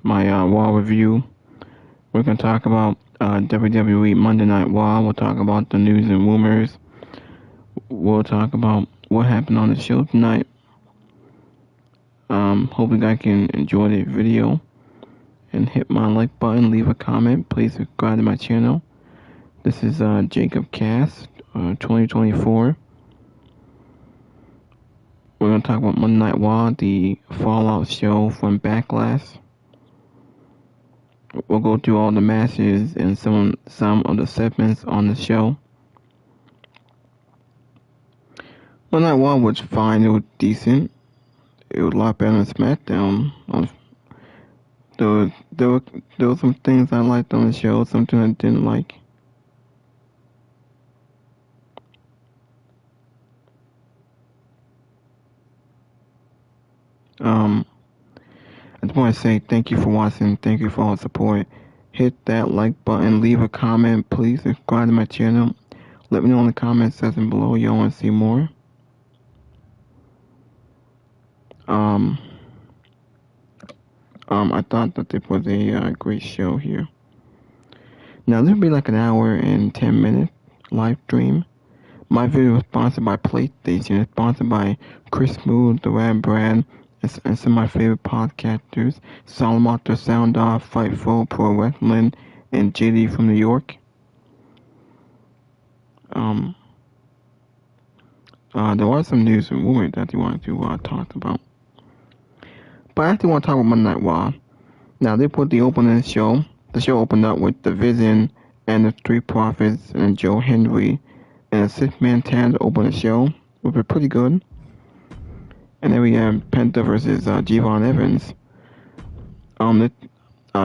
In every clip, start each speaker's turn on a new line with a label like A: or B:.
A: my Raw review. We're going to talk about WWE Monday Night Raw. We'll talk about the news and rumors. We'll talk about what happened on the show tonight. Hope you guys can enjoy the video and hit my like button, leave a comment. Please subscribe to my channel. This is Jacob Cast 2024. We're going to talk about Monday Night Raw, the Fallout show from Backlash. We'll go through all the matches and some of the segments on the show. Monday Night Raw was fine. It was decent. It was a lot better than SmackDown. There were some things I liked on the show, something I didn't like. I just want to say thank you for watching. Thank you for all the support. Hit that like button. Leave a comment. Please subscribe to my channel. Let me know in the comment section below y'all want to see more. I thought that this was a great show here. Now this will be like an hour and 10 minute live stream. My video is sponsored by PlayStation. It's sponsored by Chris Smooth, The Rad Brad, and some of my favorite podcasters, Solomon the Sound Off, Fightful, Pro Wrestling, and JD from New York. There are some news and rumors that you wanted to talk about. But I actually want to talk about Monday Night Raw. Now, they put the opening show. The show opened up with The Vision and the Street Profits and Joe Hendry and a six-man tag to open the show, which was pretty good. And then we have Penta versus Javon Evans.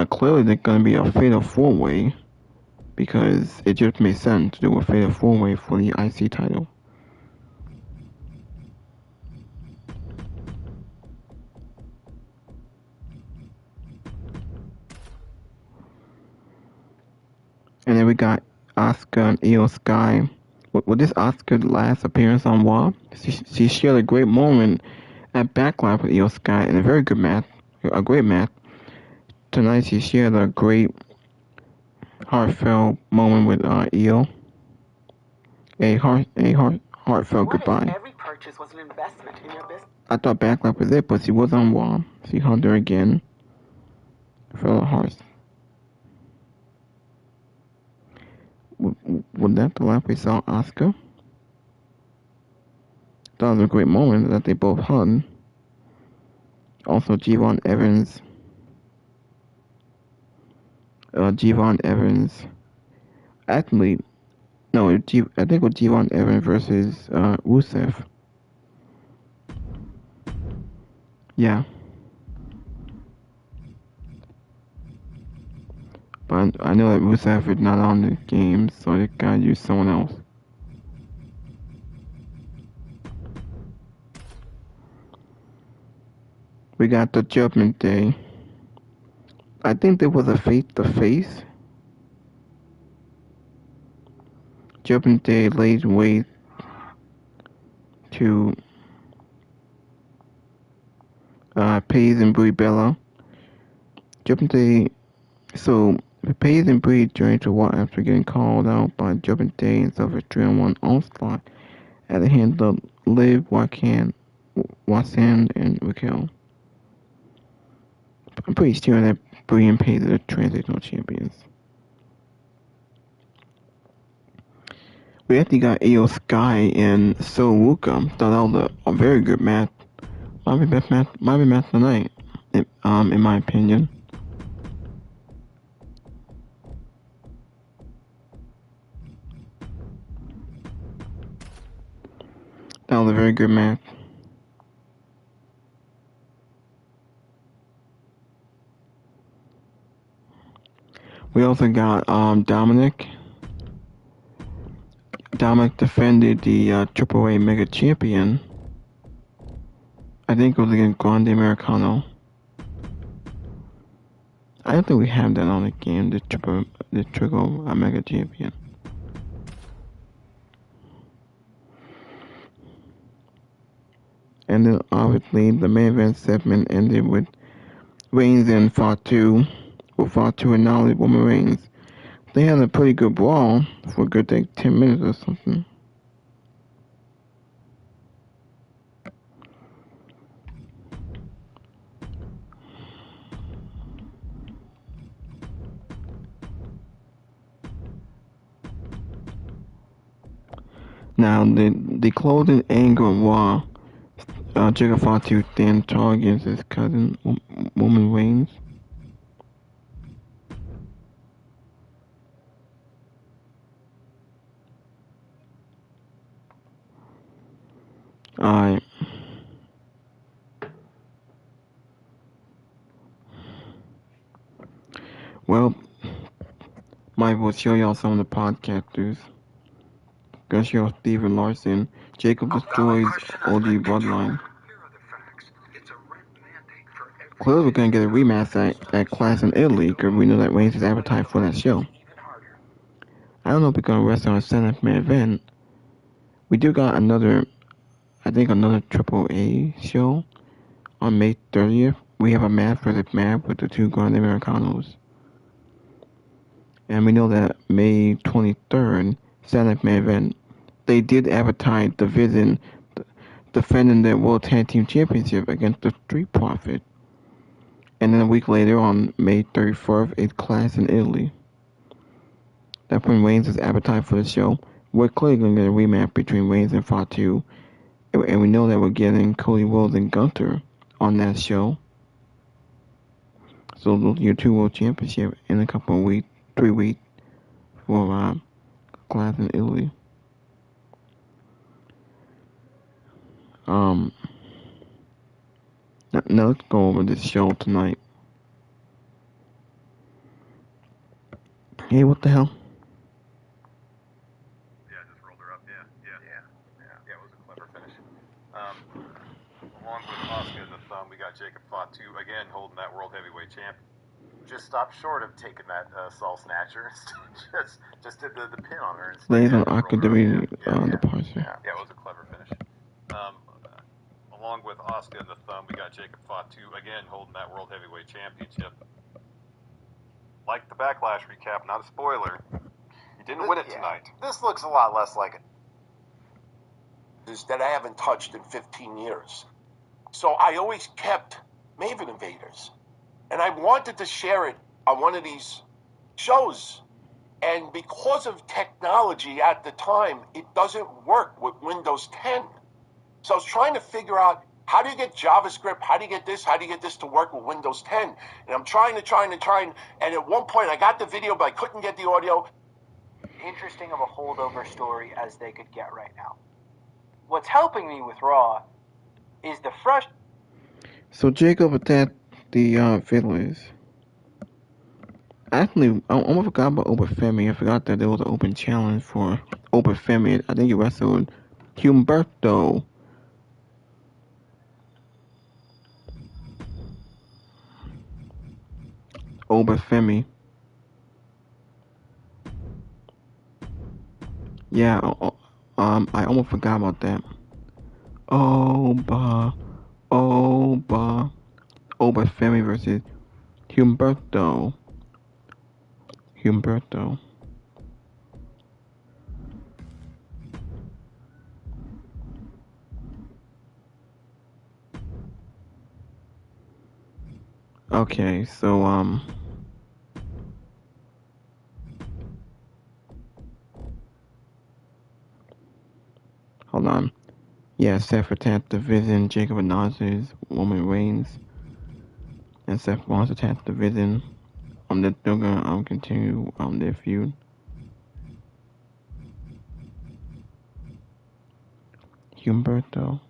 A: Clearly they're going to be a fatal four-way because it just made sense to do a fatal four-way for the IC title. And then we got Asuka and Io Sky. Was this Asuka's last appearance on Raw? She shared a great moment at Backlash with Io Sky in a very good match, a great match. Tonight she shared a great heartfelt moment with Io. A heartfelt goodbye.
B: Every purchase was an investment in your business.
A: I thought Backlash was it, but she was on Raw. She hugged her again. Felt her heart. Was that the last we saw Asuka? That was a great moment that they both hugged. Also, Javon Evans. Actually, no, I think it was Javon Evans versus Rusev. Yeah. But I know that Rusev is not on the game, so they gotta use someone else. We got the Judgment Day. I think there was a face-to-face. Judgment Day laid waste to Paige and Brie Bella. Judgment Day. So Paige and Brie joined to what after getting called out by Judgment Day and suffered 3-on-1 onslaught at the hands of Liv, Joaquin, and Raquel. I'm pretty sure that Brie and Paige are the transitional champions. We actually got Io Sky and So Ruka. Thought that was a very good match. Might be best match of the night, in my opinion. That was a very good match. We also got Dominic. Dominic defended the AAA Mega Champion. I think it was against Grande Americano. I don't think we have that on the game, the Triple Mega Champion. And then obviously the main event segment ended with Reigns and Fatu, or Fatu and now Woman Reigns. They had a pretty good brawl for a good 10 minutes or something. Now, the closing angle of Raw, Jacob Fatu then targets his cousin, Woman Reigns. Alright. Well, might will show y'all some of the podcasters. Gonna show Steven Larson. Jacob destroys OG Bloodline. Clearly, we're gonna get a rematch at Clash in Italy because we know that Reigns is advertised for that show. I don't know if we're gonna wrestle on a 7th-man event. We do got another AAA show on May 30th. We have a match versus match with the two Grand Americanos. And we know that May 23rd, 7th-man event, they did advertise Division defending their World Tag Team Championship against the Street Profits. And then a week later, on May 31st, it's Clash in Italy. That's when Reigns is advertised for the show. We're clearly going to get a rematch between Reigns and Fatu. And we know that we're getting Cody Rhodes and Gunther on that show. So those are your two World Championships in a couple of weeks, 3 weeks for Clash in Italy. Now let's go over this show tonight. Hey, what the hell?
C: Yeah, just rolled her up. Yeah, it was a clever finish. Along with Oscar and the Thumb, we got Jacob Fatu again holding that World Heavyweight Champ. Just stopped short of taking that Soul Snatcher. just did the pin on her.
A: Lays on Akademi departure.
C: Yeah, it was a clever finish. Along with Oscar and the Thumb, we got Jacob Fatu again holding that World Heavyweight Championship. Like the Backlash recap, not a spoiler. He didn't win it tonight.
D: This looks a lot less like it. That I haven't touched in 15 years. So I always kept Maven Invaders. And I wanted to share it on one of these shows. And because of technology at the time, it doesn't work with Windows 10. So I was trying to figure out, how do you get JavaScript? How do you get this? How do you get this to work with Windows 10? And I'm trying. And at one point, I got the video, but I couldn't get the audio.
E: Interesting of a holdover story as they could get right now. What's helping me with Raw is the fresh...
A: So Jacob attacked the Fiddlers. Actually, I almost forgot about Obafemi. I forgot that there was an open challenge for Obafemi. I think he wrestled Humberto. Obafemi. Yeah, I almost forgot about that. Obafemi versus Humberto. Okay, so hold on. Yeah, Seth attacked Division, Jacob announces Woman Reigns, and Seth Rollins attacked Division. They're gonna continue their feud. Humberto.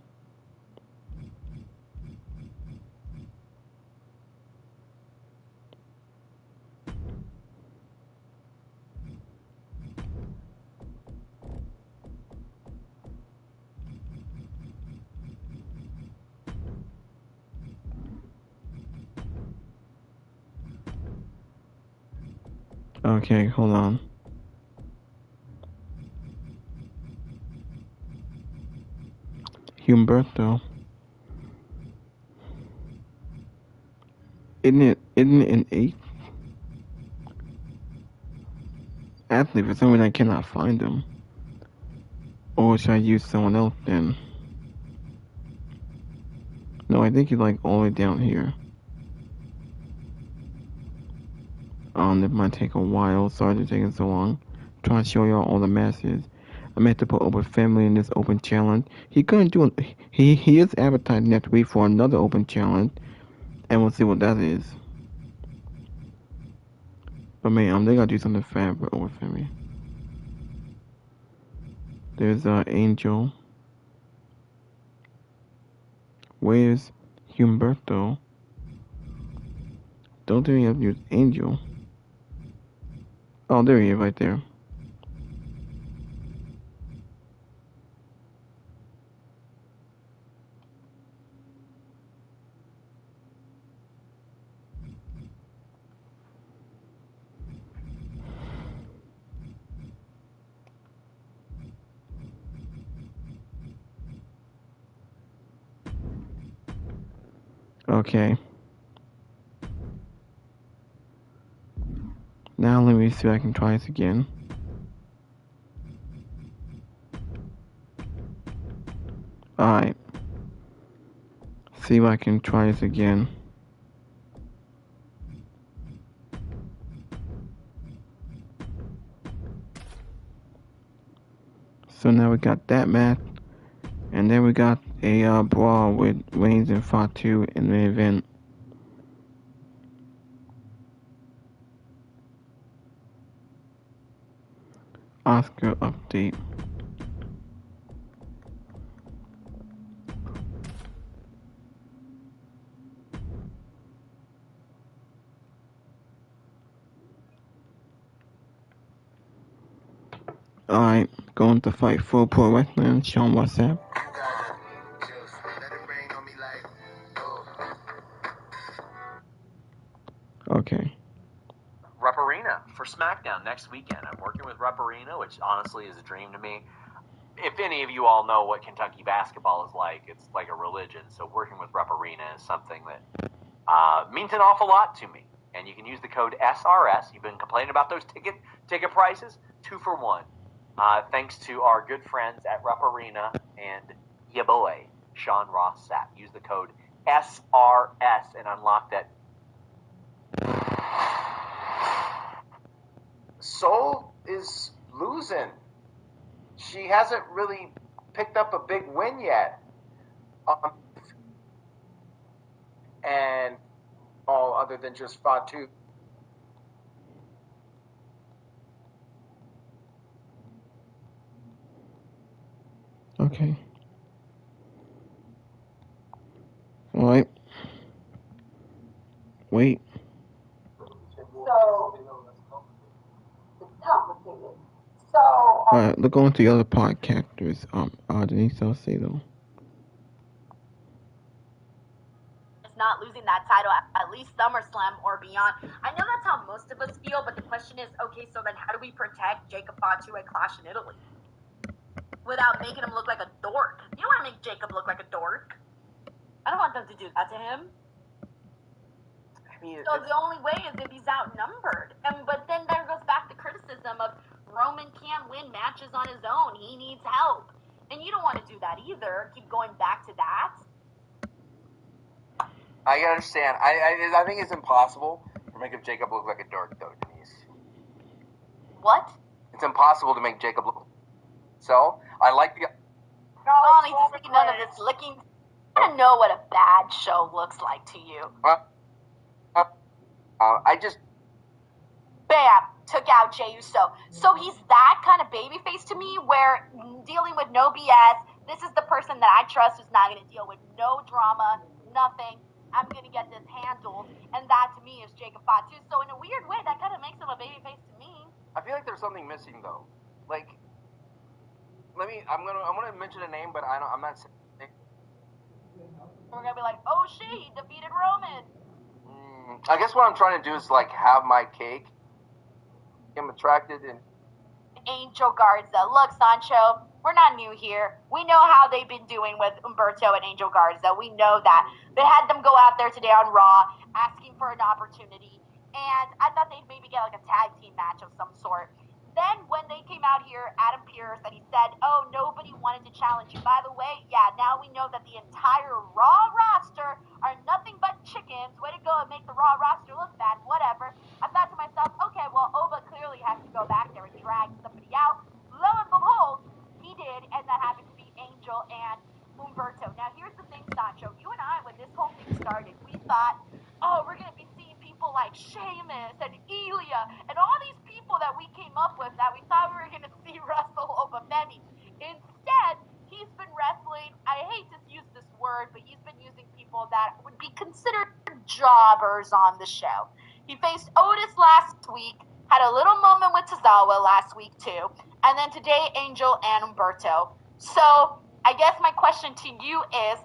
A: Okay, hold on. Humberto. Isn't it an 8th? Actually, for some reason I cannot find them. Or should I use someone else then? No, I think he's like all the way down here. It might take a while. Sorry for taking so long. Trying to show y'all all the matches. I meant to put open family in this open challenge. He couldn't do it. He is advertised next week for another open challenge, and we'll see what that is. But man, they gotta do something fab with open family. There's Angel. Where's Humberto? Don't think have to use Angel. Oh, there he is, right there. Okay. Now let me see if I can try this again. Alright. See if I can try this again. So now we got that match. And then we got a brawl with Reigns and Fatu in the event. Oscar update. Alright, going to fight for Pro Wrestling. Show 'em what's up. Okay.
F: Rep Arena for SmackDown next weekend. I'm working with Rep Arena, which honestly is a dream to me. If any of you all know what Kentucky basketball is like, it's like a religion. So working with Rep Arena is something that means an awful lot to me. And you can use the code SRS. You've been complaining about those ticket prices, 2 for 1. Thanks to our good friends at Rep Arena and ya boy, Sean Ross Sapp. Use the code SRS and unlock that.
G: Soul is losing. She hasn't really picked up a big win yet. And all other than just Fatu.
A: Okay. Alright. Wait.
H: So, it's complicated. So,
A: Alright, look on to the other podcasters. Denise Salcedo.
I: It's not losing that title at least SummerSlam or beyond. I know that's how most of us feel, but the question is, okay, so then how do we protect Jacob Fatu at Clash in Italy? Without making him look like a dork. You don't want to make Jacob look like a dork. I don't want them to do that to him. So the only way is if he's outnumbered. But then there goes back the criticism of Roman can't win matches on his own. He needs help. And you don't want to do that either. Keep going back to that.
G: I understand. I think it's impossible to make Jacob look like a dork, though, Denise.
I: What?
G: It's impossible to make Jacob look. So I like the.
I: Oh, he's just thinking none of this licking. I don't know what a bad show looks like to you.
G: I just.
I: Bam! Took out Jey Uso. So he's that kind of babyface to me where dealing with no BS, this is the person that I trust who's not going to deal with no drama, nothing. I'm going to get this handled. And that to me is Jacob Fatu. So in a weird way, that kind of makes him a babyface to me.
G: I feel like there's something missing, though. Like, I'm gonna mention a name, but I'm not saying.
I: We're going to be like, oh shit, he defeated Roman.
G: I guess what I'm trying to do is, like, have my cake. I'm attracted and...
I: Angel Garza. Look, Sancho, We're not new here. We know how they've been doing with Humberto and Angel Garza. We know that. They had them go out there today on Raw asking for an opportunity. And I thought they'd maybe get like a tag team match of some sort. Then when they came out here, Adam Pearce, and he said, oh, nobody wanted to challenge you. By the way, yeah, now we know that the entire Raw roster are nothing but chickens. Way to go and make the Raw roster look bad, whatever. I thought to myself, okay, well, Oba clearly has to go back there and drag somebody out. Lo and behold, he did, and that happened to be Angel and Humberto. Now, here's the thing, Sancho. You and I, when this whole thing started, we thought, oh, we're going to be seeing people like Sheamus and Ilya and all these people that we came up with that we thought we were going to see wrestle Obafemi. Instead, he's been wrestling, I hate to use this word, but he's been using people that would be considered jobbers on the show. He faced Otis last week, had a little moment with Tozawa last week too, and then today Angel and Humberto. So I guess my question to you is,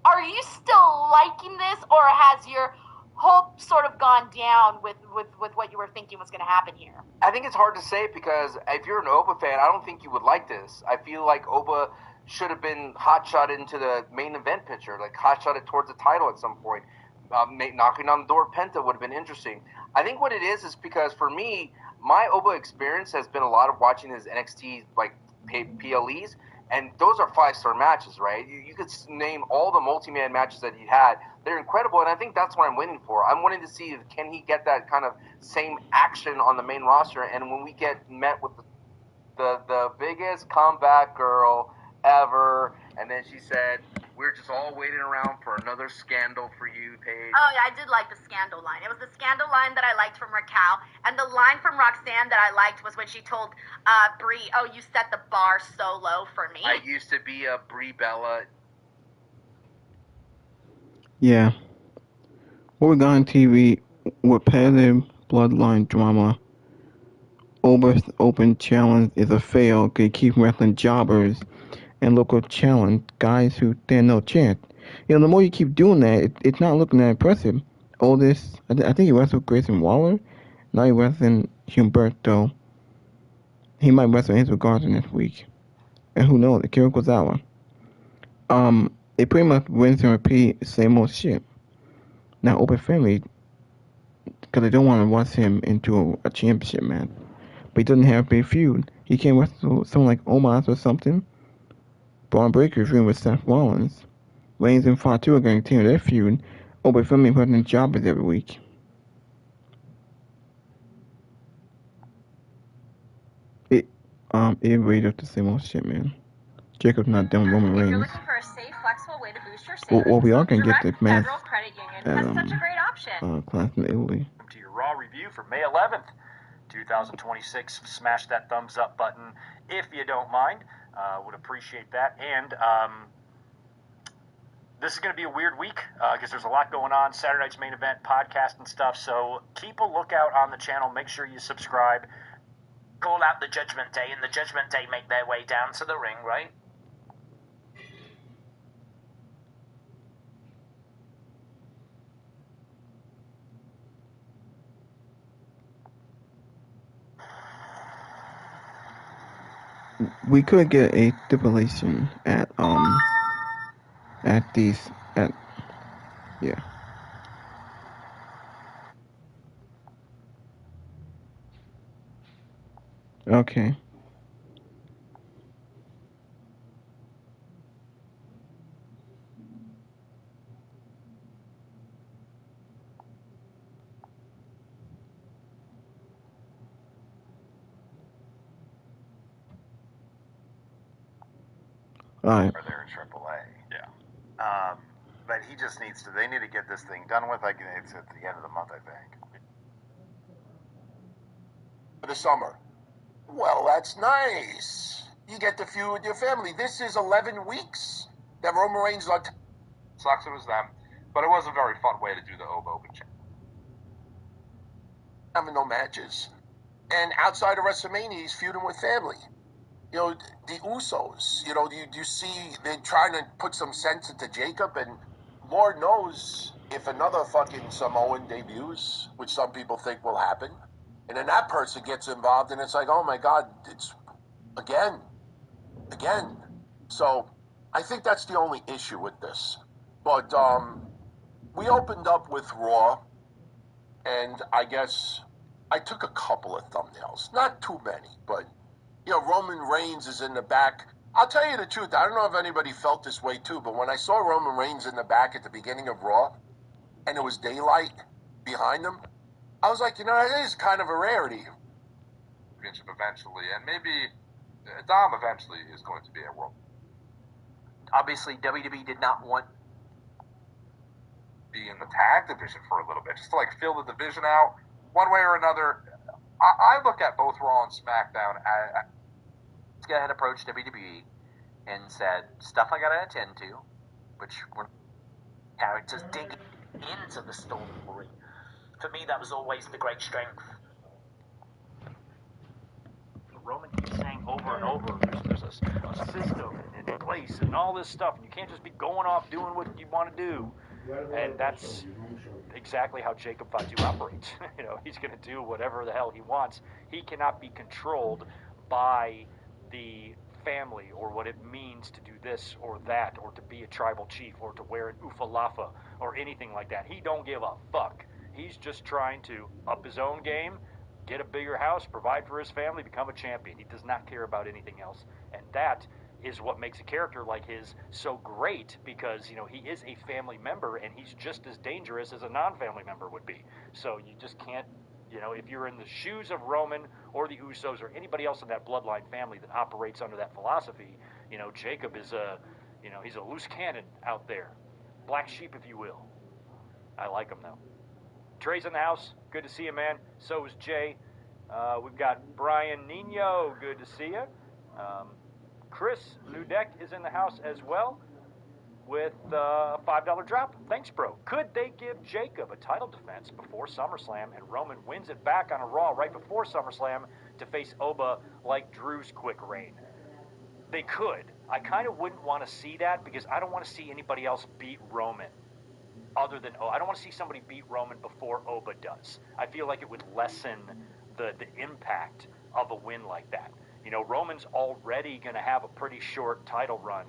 I: are you still liking this, or has your hope sort of gone down with what you were thinking was going to happen here?
G: I think it's hard to say because if you're an Oba fan, I don't think you would like this. I feel like Oba should have been hot-shot into the main event picture, like hot-shotted towards the title at some point. Knocking on the door of Penta would have been interesting. I think what it is because for me, my Oba experience has been a lot of watching his NXT like PLEs, and those are 5-star matches, right? You could name all the multi-man matches that he had. They're incredible, and I think that's what I'm waiting for. I'm wanting to see, can he get that kind of same action on the main roster, and when we get met with the biggest comeback girl ever, and then she said, we're just all waiting around for another scandal for you, Paige.
I: Oh, yeah, I did like the scandal line. It was the scandal line that I liked from Raquel, and the line from Roxanne that I liked was when she told Brie, oh, you set the bar so low for me.
G: I used to be a Brie Bella.
A: Yeah. What we got on TV, repetitive bloodline drama. Ober's open challenge is a fail. They keep wrestling jobbers and local challenge guys who stand no chance. You know, the more you keep doing that, it's not looking that impressive. Oldest, I think he wrestled Grayson Waller. Now he wrestling Humberto. He might wrestle Angel Garza next week. And who knows, Akira Kozawa. They pretty much rinse and repeat same old shit. Now, Open Family, because they don't want to rush him into a championship match. But he doesn't have a big feud. He can't wrestle someone like Omos or something. Braun Breaker's feud with Seth Rollins. Reigns and Fato are going to continue their feud. Open Family putting in jobbers every week. It rated up the same old shit, man. Jacob's not done with Roman Reigns.
J: If you're looking for a safe, flexible way to boost your savings,
A: Well, we all can get the match
J: Federal Credit Union has such a great option.
A: Class in Italy.
K: To your Raw review for May 11th, 2026. Smash that thumbs up button if you don't mind. Would appreciate that. And this is going to be a weird week because there's a lot going on. Saturday night's main event, podcast and stuff. So keep a lookout on the channel. Make sure you subscribe. Call out the Judgment Day, and the Judgment Day make their way down to the ring, right?
A: We could get a stipulation at yeah. Okay. All right.
C: Or they're in AAA. Yeah. But he just needs to. They need to get this thing done with. Like it's at the end of the month, I think.
D: For the summer. Well, that's nice. You get to feud with your family. This is 11 weeks that Roman Reigns on.
L: Sucks it was them, but it was a very fun way to do the Open Challenge.
D: Having no matches. And outside of WrestleMania, he's feuding with family. You know, the Usos, you know, you see they're trying to put some sense into Jacob, and Lord knows if another fucking Samoan debuts, which some people think will happen, and then that person gets involved, and it's like, oh my God, it's again. again. So I think that's the only issue with this. But we opened up with Raw, and I guess I took a couple of thumbnails. Not too many, but, Roman Reigns is in the back. I'll tell you the truth. I don't know if anybody felt this way too, but when I saw Roman Reigns in the back at the beginning of Raw, and it was daylight behind him, I was like, it is kind of a rarity.
L: Championship eventually, and maybe Dom eventually is going to be a world.
F: Obviously, WWE did not want
L: be in the tag division for a little bit, just to fill the division out one way or another. I look at both Raw and SmackDown as
F: this guy had approached WWE and said stuff I gotta attend to, which were characters digging into the story. For me, that was always the great strength.
K: Roman keeps saying over and over, there's a system in place and all this stuff, and you can't just be going off doing what you want to do. And that's exactly how Jacob Fatu operates. He's going to do whatever the hell he wants. He cannot be controlled by the family or what it means to do this or that, or to be a tribal chief, or to wear an ufalafa or anything like that. He don't give a fuck. He's just trying to up his own game, get a bigger house, provide for his family, become a champion. He does not care about anything else. And that is what makes a character like his so great, because, he is a family member, and he's just as dangerous as a non-family member would be. So you just can't, if you're in the shoes of Roman or the Usos or anybody else in that bloodline family that operates under that philosophy, Jacob is he's a loose cannon out there. Black sheep, if you will. I like him, though. Trey's in the house. Good to see you, man. So is Jay. We've got Brian Nino. Good to see you. Chris Ludek is in the house as well with a $5 drop. Thanks, bro. Could they give Jacob a title defense before SummerSlam and Roman wins it back on a Raw right before SummerSlam to face Oba like Drew's quick reign? They could. I kind of wouldn't want to see that, because I don't want to see anybody else beat Roman. Other than I don't want to see somebody beat Roman before Oba does. I feel like it would lessen the impact of a win like that. Roman's already going to have a pretty short title run,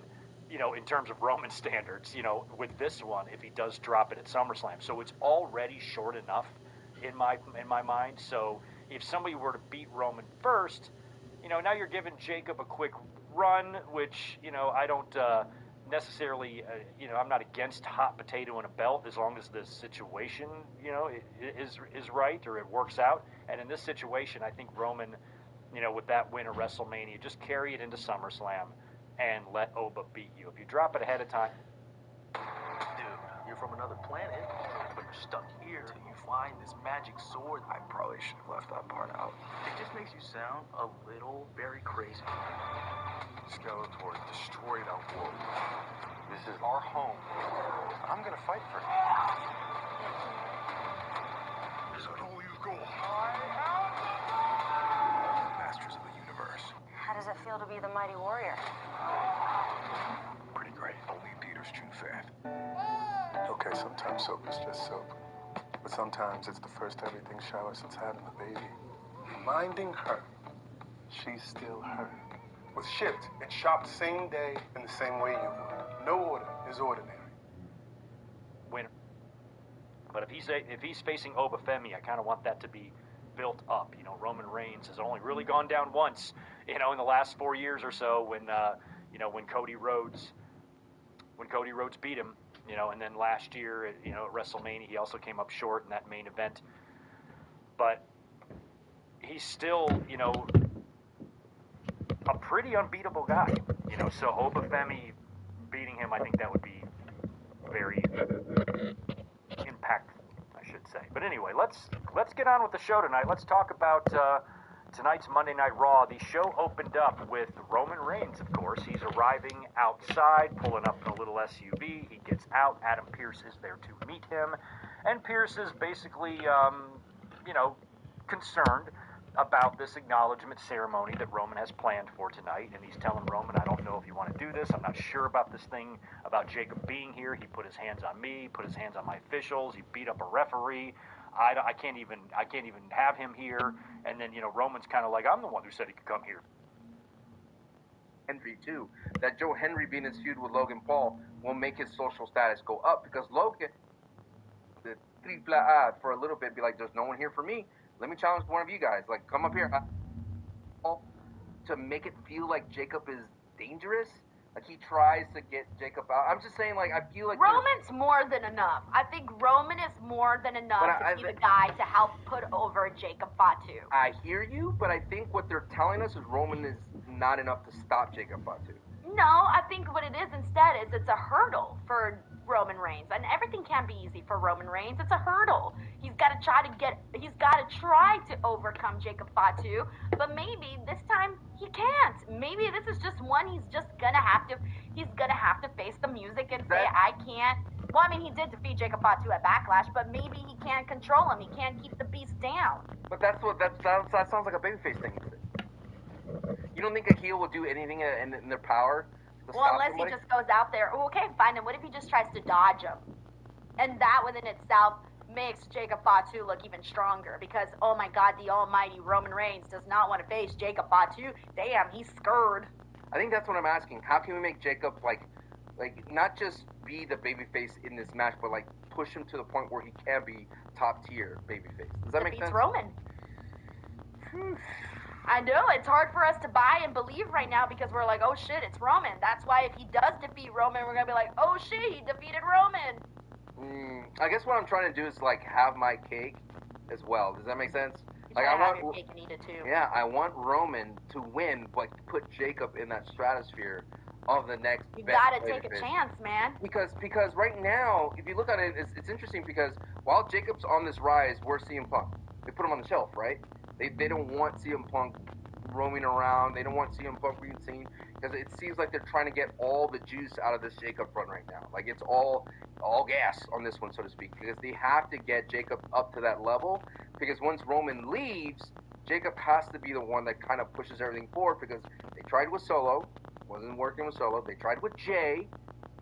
K: in terms of Roman standards, with this one, if he does drop it at SummerSlam. So it's already short enough in my mind. So if somebody were to beat Roman first, now you're giving Jacob a quick run, which, I don't necessarily, I'm not against hot potato and a belt as long as the situation, is right, or it works out. And in this situation, I think Roman, with that win at WrestleMania, just carry it into SummerSlam and let Oba beat you. If you drop it ahead of time,
M: dude, you're from another planet, but you're stuck here till you find this magic sword. I probably should have left that part out. It just makes you sound a little very crazy.
L: Skeletor destroyed our world. This is our home. I'm gonna fight for it. Is that all you've got? Masters of the universe.
J: How does it feel to be the mighty warrior?
L: Pretty great. Only Peter's true fat. Okay, sometimes soap is just soap. But sometimes it's the first everything shower since having the baby. Reminding her she's still her. Was shipped and shopped same day in the same way you would. No order is ordinary.
K: Winner. But if he's facing Oba Femi, I kind of want that to be built up. Roman Reigns has only really gone down once, in the last 4 years or so, when Cody Rhodes beat him, and then last year, at WrestleMania, he also came up short in that main event. But he's still, a pretty unbeatable guy, so Oba Femi beating him, I think that would be very impactful, I should say. But anyway, let's get on with the show tonight. Let's talk about tonight's Monday Night Raw. The show opened up with Roman Reigns, of course. He's arriving outside, pulling up in a little SUV. He gets out. Adam Pearce is there to meet him. And Pearce is basically, concerned about this acknowledgement ceremony that Roman has planned for tonight. And he's telling Roman, I don't know if you want to do this. I'm not sure about this thing about Jacob being here. He put his hands on me, put his hands on my officials. He beat up a referee. I can't even have him here. And then, Roman's kind of like, I'm the one who said he could come here.
G: Henry too. That Joe Henry being in this feud with Logan Paul will make his social status go up because Logan, the triple A for a little bit, be like, there's no one here for me. Let me challenge one of you guys. Like, come up here. To make it feel like Jacob is dangerous. Like, he tries to get Jacob out. I'm just saying, like, I feel like
I: Roman's more than enough. I think Roman is more than enough to be the guy to help put over Jacob Fatu.
G: I hear you, but I think what they're telling us is Roman is not enough to stop Jacob Fatu.
I: No, I think what it is instead is it's a hurdle for Roman Reigns, and everything can't be easy for Roman Reigns. It's a hurdle. He's got to try to overcome Jacob Fatu, but maybe this time he can't. Maybe this is just one he's gonna have to face the music and say, I can't. Well, I mean, he did defeat Jacob Fatu at Backlash, but maybe he can't control him. He can't keep the beast down.
G: But that sounds like a babyface thing. You don't think a heel will do anything in their power?
I: Well, unless he just goes out there. Okay, fine. Then what if he just tries to dodge him? And that within itself makes Jacob Fatu look even stronger because, oh my God, the almighty Roman Reigns does not want to face Jacob Fatu. Damn, he's scared.
G: I think that's what I'm asking. How can we make Jacob, like not just be the babyface in this match, but, like, push him to the point where he can be top-tier babyface? Does that make sense?
I: Roman. I know, it's hard for us to buy and believe right now because we're like, oh shit, it's Roman. That's why if he does defeat Roman, we're going to be like, oh shit, he defeated Roman.
G: I guess what I'm trying to do is, like, have my cake as well. Does that make sense? Like, I want
I: your cake and eat it too.
G: Yeah, I want Roman to win, but put Jacob in that stratosphere of the next.
I: You gotta take a chance, man.
G: Because right now, if you look at it, it's interesting because while Jacob's on this rise, where's CM Punk? They put him on the shelf, right? They don't want CM Punk roaming around. They don't want CM Punk being seen because it seems like they're trying to get all the juice out of this Jacob run right now. Like, it's all gas on this one, so to speak, because they have to get Jacob up to that level because once Roman leaves, Jacob has to be the one that kind of pushes everything forward because they tried with Solo, wasn't working with Solo. They tried with Jay,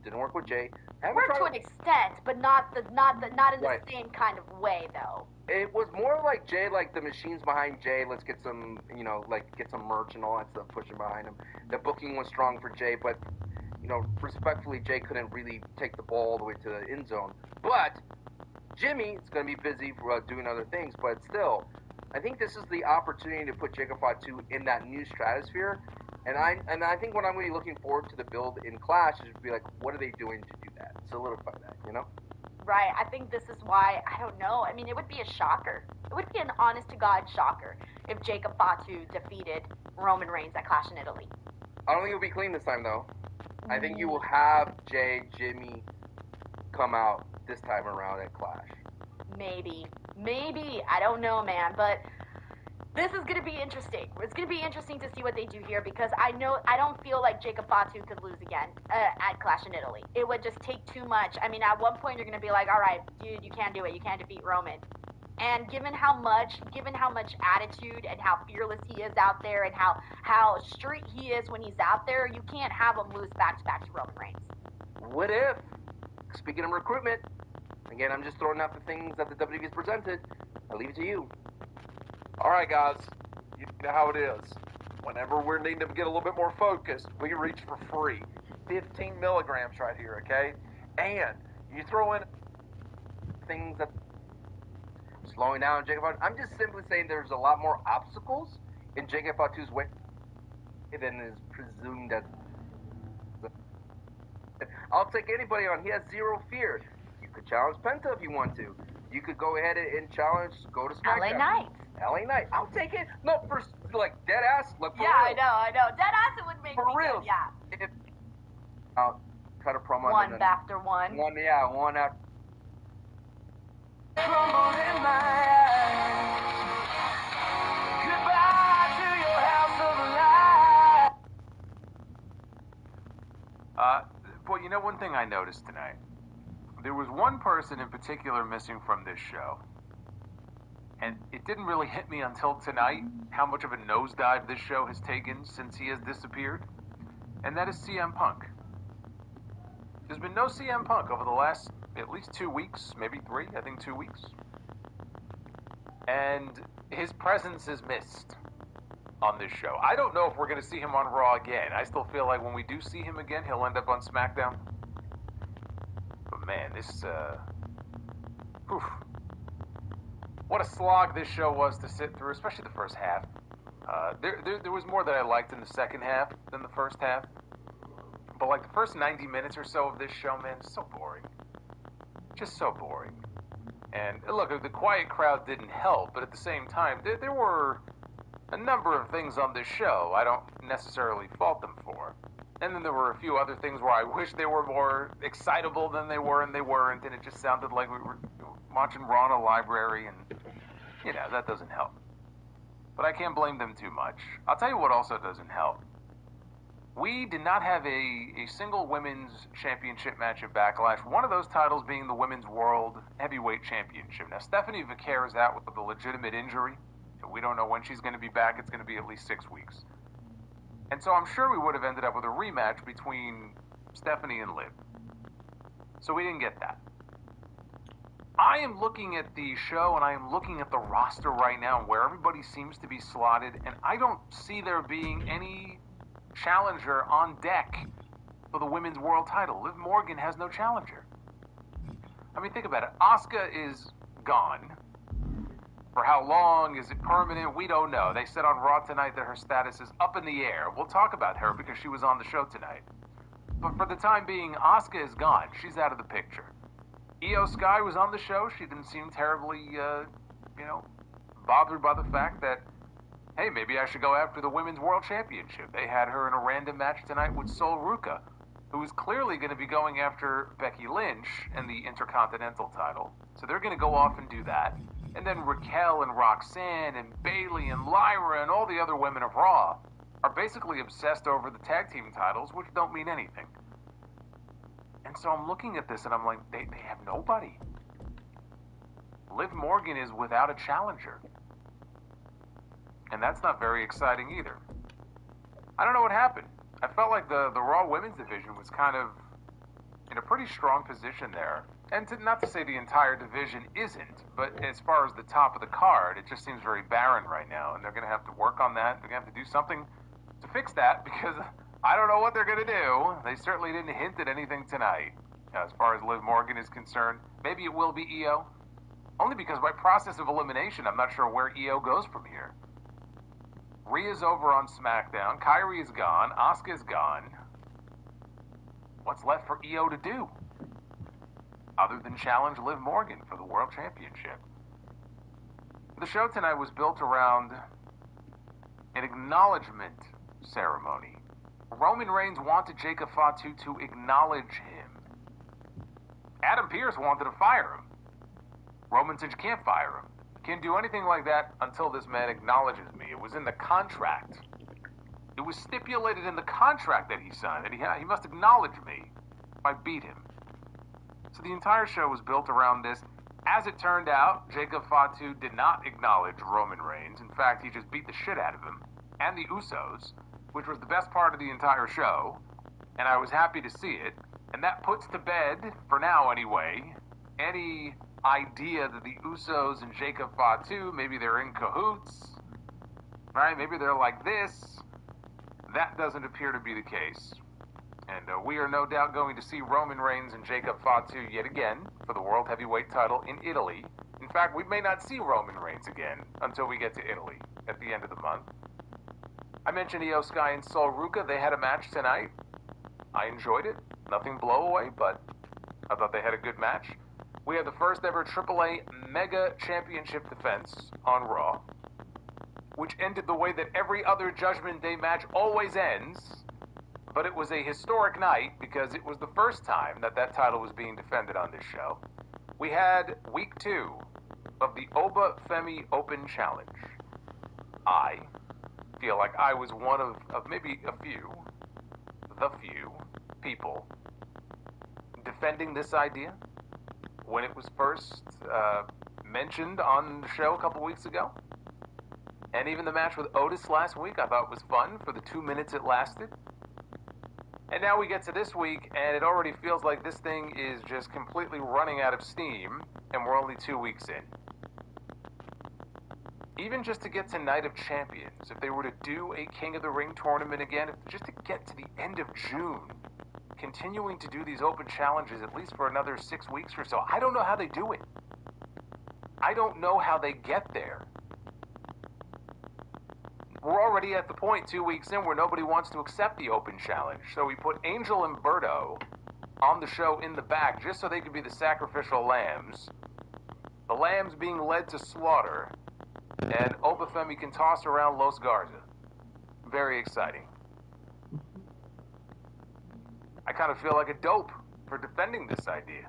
G: didn't work with Jay.
I: Worked to an extent, but not in the same kind of way, though.
G: It was more like Jay, like the machines behind Jay. Let's get some, get some merch and all that stuff pushing behind him. The booking was strong for Jay, but, respectfully, Jay couldn't really take the ball all the way to the end zone. But Jimmy is going to be busy for doing other things, but still, I think this is the opportunity to put Jacob Fatu in that new stratosphere. And I think what I'm going to be looking forward to the build in Clash is to be like, what are they doing to do that? Solidify that,
I: Right. I think this is why, I don't know. I mean, it would be a shocker. It would be an honest-to-God shocker if Jacob Fatu defeated Roman Reigns at Clash in Italy.
G: I don't think it'll be clean this time, though. I think you will have Jimmy come out this time around at Clash.
I: Maybe. I don't know, man. But this is going to be interesting. It's going to be interesting to see what they do here because I don't feel like Jacob Fatu could lose again at Clash in Italy. It would just take too much. I mean, at one point you're going to be like, all right, dude, you can't do it. You can't defeat Roman. And given how much attitude and how fearless he is out there and how street he is when he's out there, you can't have him lose back-to-back to Roman Reigns.
G: What if, speaking of recruitment, again, I'm just throwing out the things that the WWE has presented. I'll leave it to you.
N: All right, guys, you know how it is. Whenever we're needing to get a little bit more focused, we reach for free. 15 milligrams right here, okay? And you throw in
G: things that slowing down Jacob Fatu. I'm just simply saying there's a lot more obstacles in Jacob Fatu's way than is presumed as. I'll take anybody on. He has zero fear. You could challenge Penta if you want to. You could go ahead and challenge, go to SmackDown. LA Knight. I'll take it. No, for, like, dead ass. Like,
I: yeah, real. I know. Dead ass, it would make
G: for
I: me
G: real.
I: Good, yeah.
G: I'll cut a promo.
I: One after one.
G: One after.
O: Well, you know, one thing I noticed tonight. There was one person in particular missing from this show. And it didn't really hit me until tonight how much of a nosedive this show has taken since he has disappeared. And that is CM Punk. There's been no CM Punk over the last at least 2 weeks, maybe 3, I think 2 weeks. And his presence is missed on this show. I don't know if we're going to see him on Raw again. I still feel like when we do see him again, he'll end up on SmackDown. But man, this, whew. What a slog this show was to sit through, especially the first half. There was more that I liked in the second half than the first half. But like the first 90 minutes or so of this show, man, so boring. Just so boring. And look, the quiet crowd didn't help, but at the same time, there were a number of things on this show I don't necessarily fault them for. And then there were a few other things where I wish they were more excitable than they were, and they weren't, and it just sounded like we were watching Raw in a library, and, you know, that doesn't help. But I can't blame them too much. I'll tell you what also doesn't help. We did not have a single women's championship match at Backlash, one of those titles being the Women's World Heavyweight Championship. Now, Stephanie Vaquer is out with a legitimate injury, so we don't know when she's going to be back. It's going to be at least 6 weeks. And so I'm sure we would have ended up with a rematch between Stephanie and Liv. So we didn't get that. I am looking at the show, and I am looking at the roster right now where everybody seems to be slotted, and I don't see there being any challenger on deck for the Women's World title. Liv Morgan has no challenger. I mean, think about it. Asuka is gone. For how long? Is it permanent? We don't know. They said on Raw tonight that her status is up in the air. We'll talk about her because she was on the show tonight. But for the time being, Asuka is gone. She's out of the picture. Io Sky was on the show. She didn't seem terribly, bothered by the fact that, hey, maybe I should go after the Women's World Championship. They had her in a random match tonight with Sol Ruca, who is clearly going to be going after Becky Lynch and the Intercontinental title. So they're going to go off and do that. And then Raquel and Roxanne and Bayley and Lyra and all the other women of Raw are basically obsessed over the tag team titles, which don't mean anything. And so I'm looking at this and I'm like, they have nobody. Liv Morgan is without a challenger. And that's not very exciting either. I don't know what happened. I felt like the Raw Women's division was kind of in a pretty strong position there. And not to say the entire division isn't, but as far as the top of the card, it just seems very barren right now. And they're going to have to work on that. They're going to have to do something to fix that because I don't know what they're going to do. They certainly didn't hint at anything tonight as far as Liv Morgan is concerned. Maybe it will be Io. Only because by process of elimination, I'm not sure where Io goes from here. Rhea's over on SmackDown. Kairi is gone. Asuka's gone. What's left for Io to do? Other than challenge Liv Morgan for the World Championship. The show tonight was built around an acknowledgement ceremony. Roman Reigns wanted Jacob Fatu to acknowledge him. Adam Pearce wanted to fire him. Roman said you can't fire him. Can't do anything like that until this man acknowledges me. It was in the contract. It was stipulated in the contract that he signed that he must acknowledge me if I beat him. So the entire show was built around this. As it turned out, Jacob Fatu did not acknowledge Roman Reigns. In fact, he just beat the shit out of him and the Usos, which was the best part of the entire show, and I was happy to see it. And that puts to bed, for now anyway, any idea that the Usos and Jacob Fatu, maybe they're in cahoots, right? Maybe they're like this. That doesn't appear to be the case. And we are no doubt going to see Roman Reigns and Jacob Fatu yet again for the World Heavyweight title in Italy. In fact, we may not see Roman Reigns again until we get to Italy at the end of the month. I mentioned Io Sky and Sol Ruca. They had a match tonight. I enjoyed it. Nothing blow-away, but I thought they had a good match. We had the first ever AAA Mega Championship defense on Raw, which ended the way that every other Judgment Day match always ends. But it was a historic night because it was the first time that title was being defended on this show. We had week 2 of the Oba Femi Open Challenge. I feel like I was one of maybe the few people defending this idea when it was first mentioned on the show a couple weeks ago. And even the match with Otis last week I thought was fun for the 2 minutes it lasted. And now we get to this week, and it already feels like this thing is just completely running out of steam, and we're only 2 weeks in. even just to get to Night of Champions, if they were to do a King of the Ring tournament again, just to get to the end of June, continuing to do these open challenges at least for another 6 weeks or so, I don't know how they do it. I don't know how they get there. We're already at the point 2 weeks in where nobody wants to accept the open challenge. So we put Angel and Berto on the show in the back just so they could be the sacrificial lambs. The lambs being led to slaughter, and Obafemi can toss around Los Garza. Very exciting. I kind of feel like a dope for defending this idea,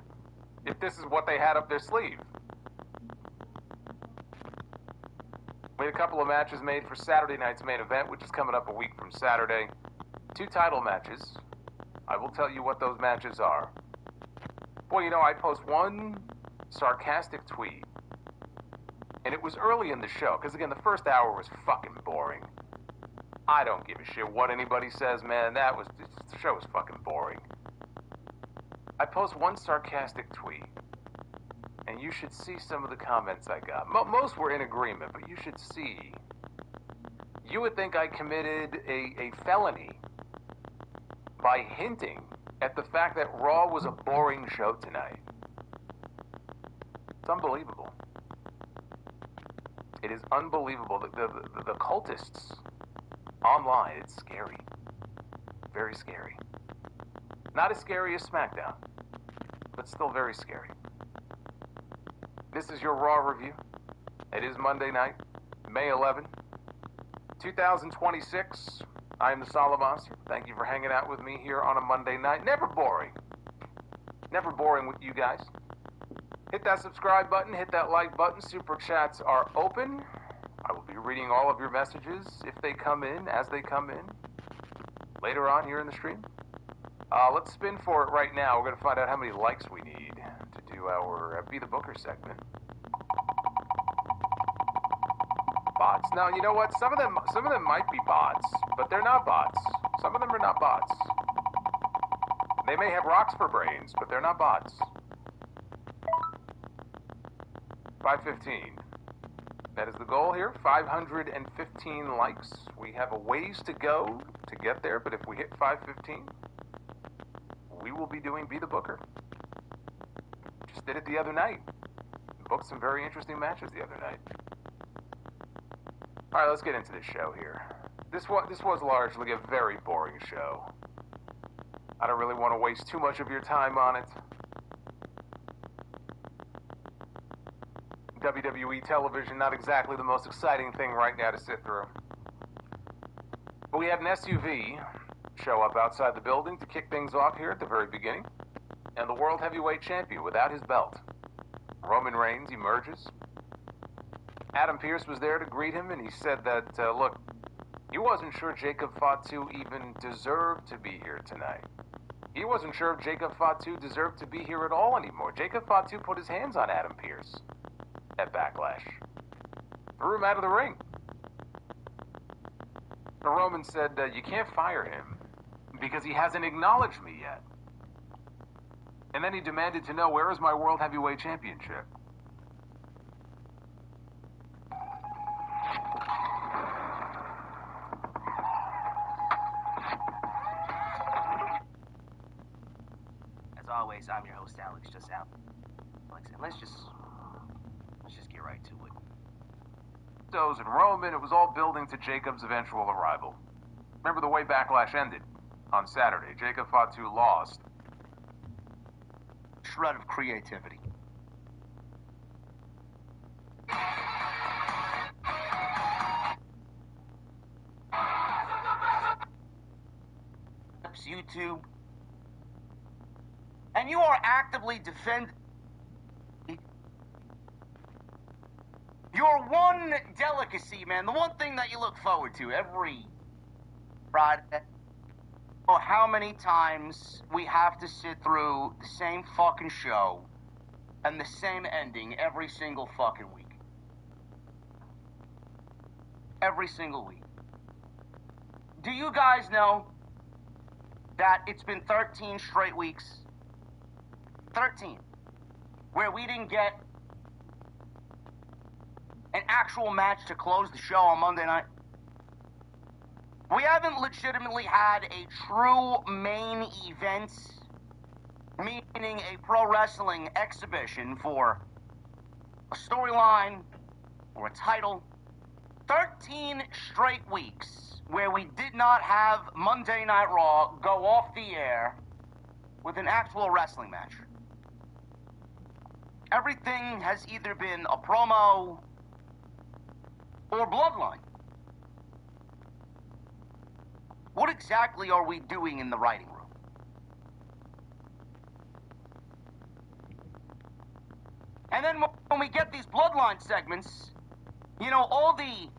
O: if this is what they had up their sleeve. We had a couple of matches made for Saturday night's main event, which is coming up a week from Saturday. 2 title matches. I will tell you what those matches are. Boy, you know, I post one sarcastic tweet, and it was early in the show, because again, the first hour was fucking boring. I don't give a shit what anybody says, man. The show was fucking boring. I post one sarcastic tweet, and you should see some of the comments I got. Most were in agreement, but you should see. You would think I committed a felony by hinting at the fact that Raw was a boring show tonight. It's unbelievable. It is unbelievable. The cultists online, it's scary. Very scary. Not as scary as SmackDown, but still very scary. This is your Raw review. It is Monday night, May 11, 2026. I am the Solid Monster. Thank you for hanging out with me here on a Monday night. Never boring. Never boring with you guys. Hit that subscribe button. Hit that like button. Super chats are open. I will be reading all of your messages if they come in, as they come in, later on here in the stream. Let's spin for it right now. We're going to find out how many likes we need to do our Be the Booker segment. Bots. Now, you know what? Some of them might be bots, but they're not bots. Some of them are not bots. They may have rocks for brains, but they're not bots. 515. That is the goal here. 515 likes. We have a ways to go to get there, but if we hit 515, we will be doing Be the Booker. Just did it the other night. Booked some very interesting matches the other night. All right, let's get into this show here. This was largely a very boring show. I don't really want to waste too much of your time on it. WWE television, not exactly the most exciting thing right now to sit through. But we had an SUV show up outside the building to kick things off here at the very beginning. And the World Heavyweight Champion without his belt, Roman Reigns, emerges. Adam Pearce was there to greet him, and he said that, look, he wasn't sure Jacob Fatu even deserved to be here tonight. He wasn't sure if Jacob Fatu deserved to be here at all anymore. Jacob Fatu put his hands on Adam Pearce at Backlash. Threw him out of the ring. The Roman said, you can't fire him because he hasn't acknowledged me yet. And then he demanded to know, where is my World Heavyweight Championship?
M: As always, I'm your host, Alex, just Alex. And let's just get right to it.
O: Usos and Roman, it was all building to Jacob's eventual arrival. Remember the way Backlash ended on Saturday. Jacob Fatu lost.
M: Shred of creativity. YouTube, and you are actively defending your one delicacy, man, the one thing that you look forward to every Friday. Oh, how many times we have to sit through the same fucking show and the same ending every single fucking week. Every single week. Do you guys know that it's been 13 straight weeks, 13, where we didn't get an actual match to close the show on Monday night. We haven't legitimately had a true main event, meaning a pro wrestling exhibition for a storyline or a title. 13 straight weeks where we did not have Monday Night Raw go off the air with an actual wrestling match. Everything has either been a promo or Bloodline. What exactly are we doing in the writing room? And then when we get these Bloodline segments, you know, all the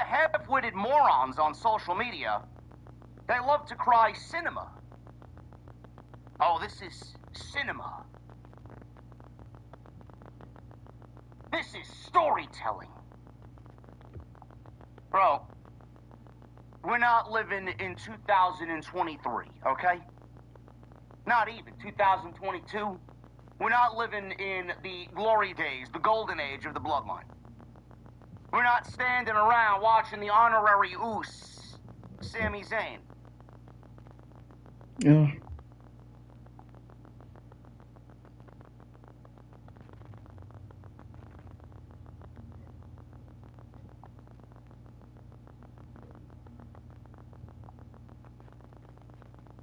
M: half-witted morons on social media, they love to cry cinema. Oh, this is cinema. This is storytelling. Bro, we're not living in 2023, okay? Not even 2022. We're not living in the glory days, the golden age of the Bloodline. We're not standing around watching the honorary Uce, Sami Zayn.
A: Yeah.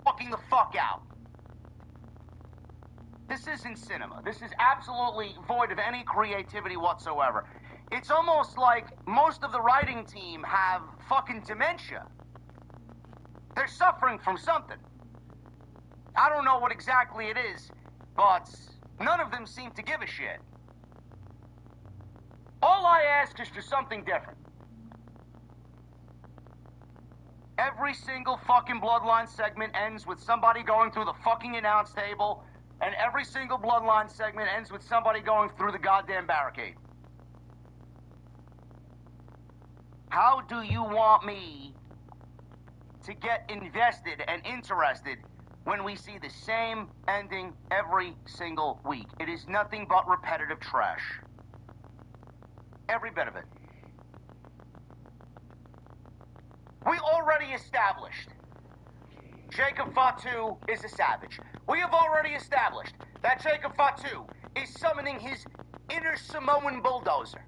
M: Fucking the fuck out. This isn't cinema. This is absolutely void of any creativity whatsoever. It's almost like most of the writing team have fucking dementia. They're suffering from something. I don't know what exactly it is, but none of them seem to give a shit. All I ask is for something different. Every single fucking Bloodline segment ends with somebody going through the fucking announce table, and every single Bloodline segment ends with somebody going through the goddamn barricade. How do you want me to get invested and interested when we see the same ending every single week? It is nothing but repetitive trash. Every bit of it. We already established Jacob Fato is a savage. We have already established that Jacob Fato is summoning his inner Samoan bulldozer.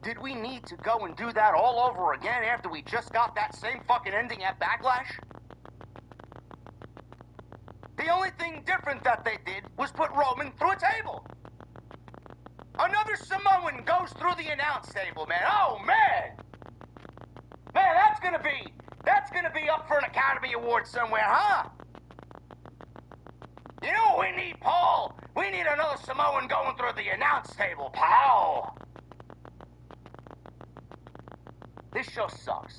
M: Did we need to go and do that all over again after we just got that same fucking ending at Backlash? The only thing different that they did was put Roman through a table. Another Samoan goes through the announce table, man. Oh, man! Man, that's gonna be up for an Academy Award somewhere, huh? You know what we need, Paul? We need another Samoan going through the announce table, pal. This show sucks.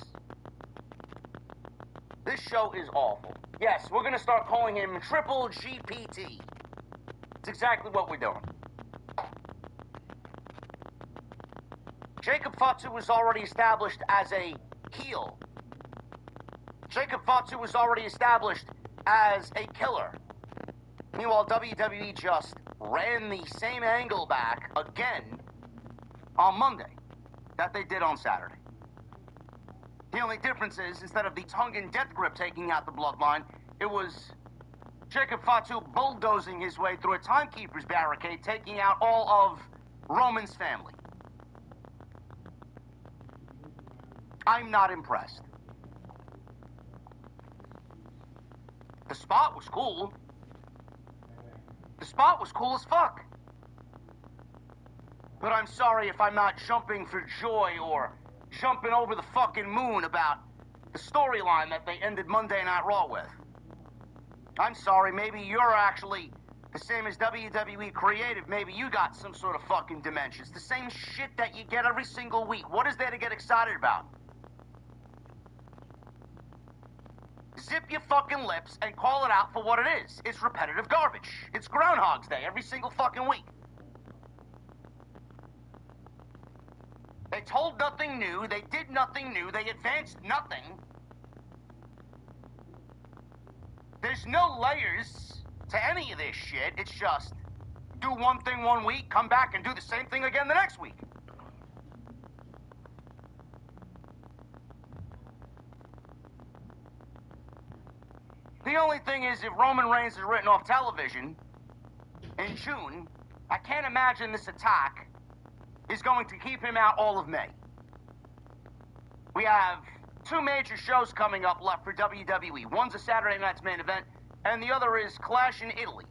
M: This show is awful. Yes, we're gonna start calling him Triple GPT. It's exactly what we're doing. Jacob Fato was already established as a heel. Jacob Fato was already established as a killer. Meanwhile, WWE just ran the same angle back again on Monday that they did on Saturday. The only difference is, instead of the tongue and death grip taking out the Bloodline, it was Jacob Fato bulldozing his way through a timekeeper's barricade, taking out all of Roman's family. I'm not impressed. The spot was cool. The spot was cool as fuck. But I'm sorry if I'm not jumping for joy or jumping over the fucking moon about the storyline that they ended Monday Night Raw with. I'm sorry, maybe you're actually the same as WWE Creative. Maybe you got some sort of fucking dementia. It's the same shit that you get every single week. What is there to get excited about? Zip your fucking lips and call it out for what it is. It's repetitive garbage. It's Groundhog's Day every single fucking week. They told nothing new. They did nothing new. They advanced nothing. There's no layers to any of this shit. It's just do one thing one week, come back and do the same thing again the next week. The only thing is, if Roman Reigns is written off television in June, I can't imagine this attack is going to keep him out all of May. We have 2 major shows coming up left for WWE. One's a Saturday night's main event, and the other is Clash in Italy.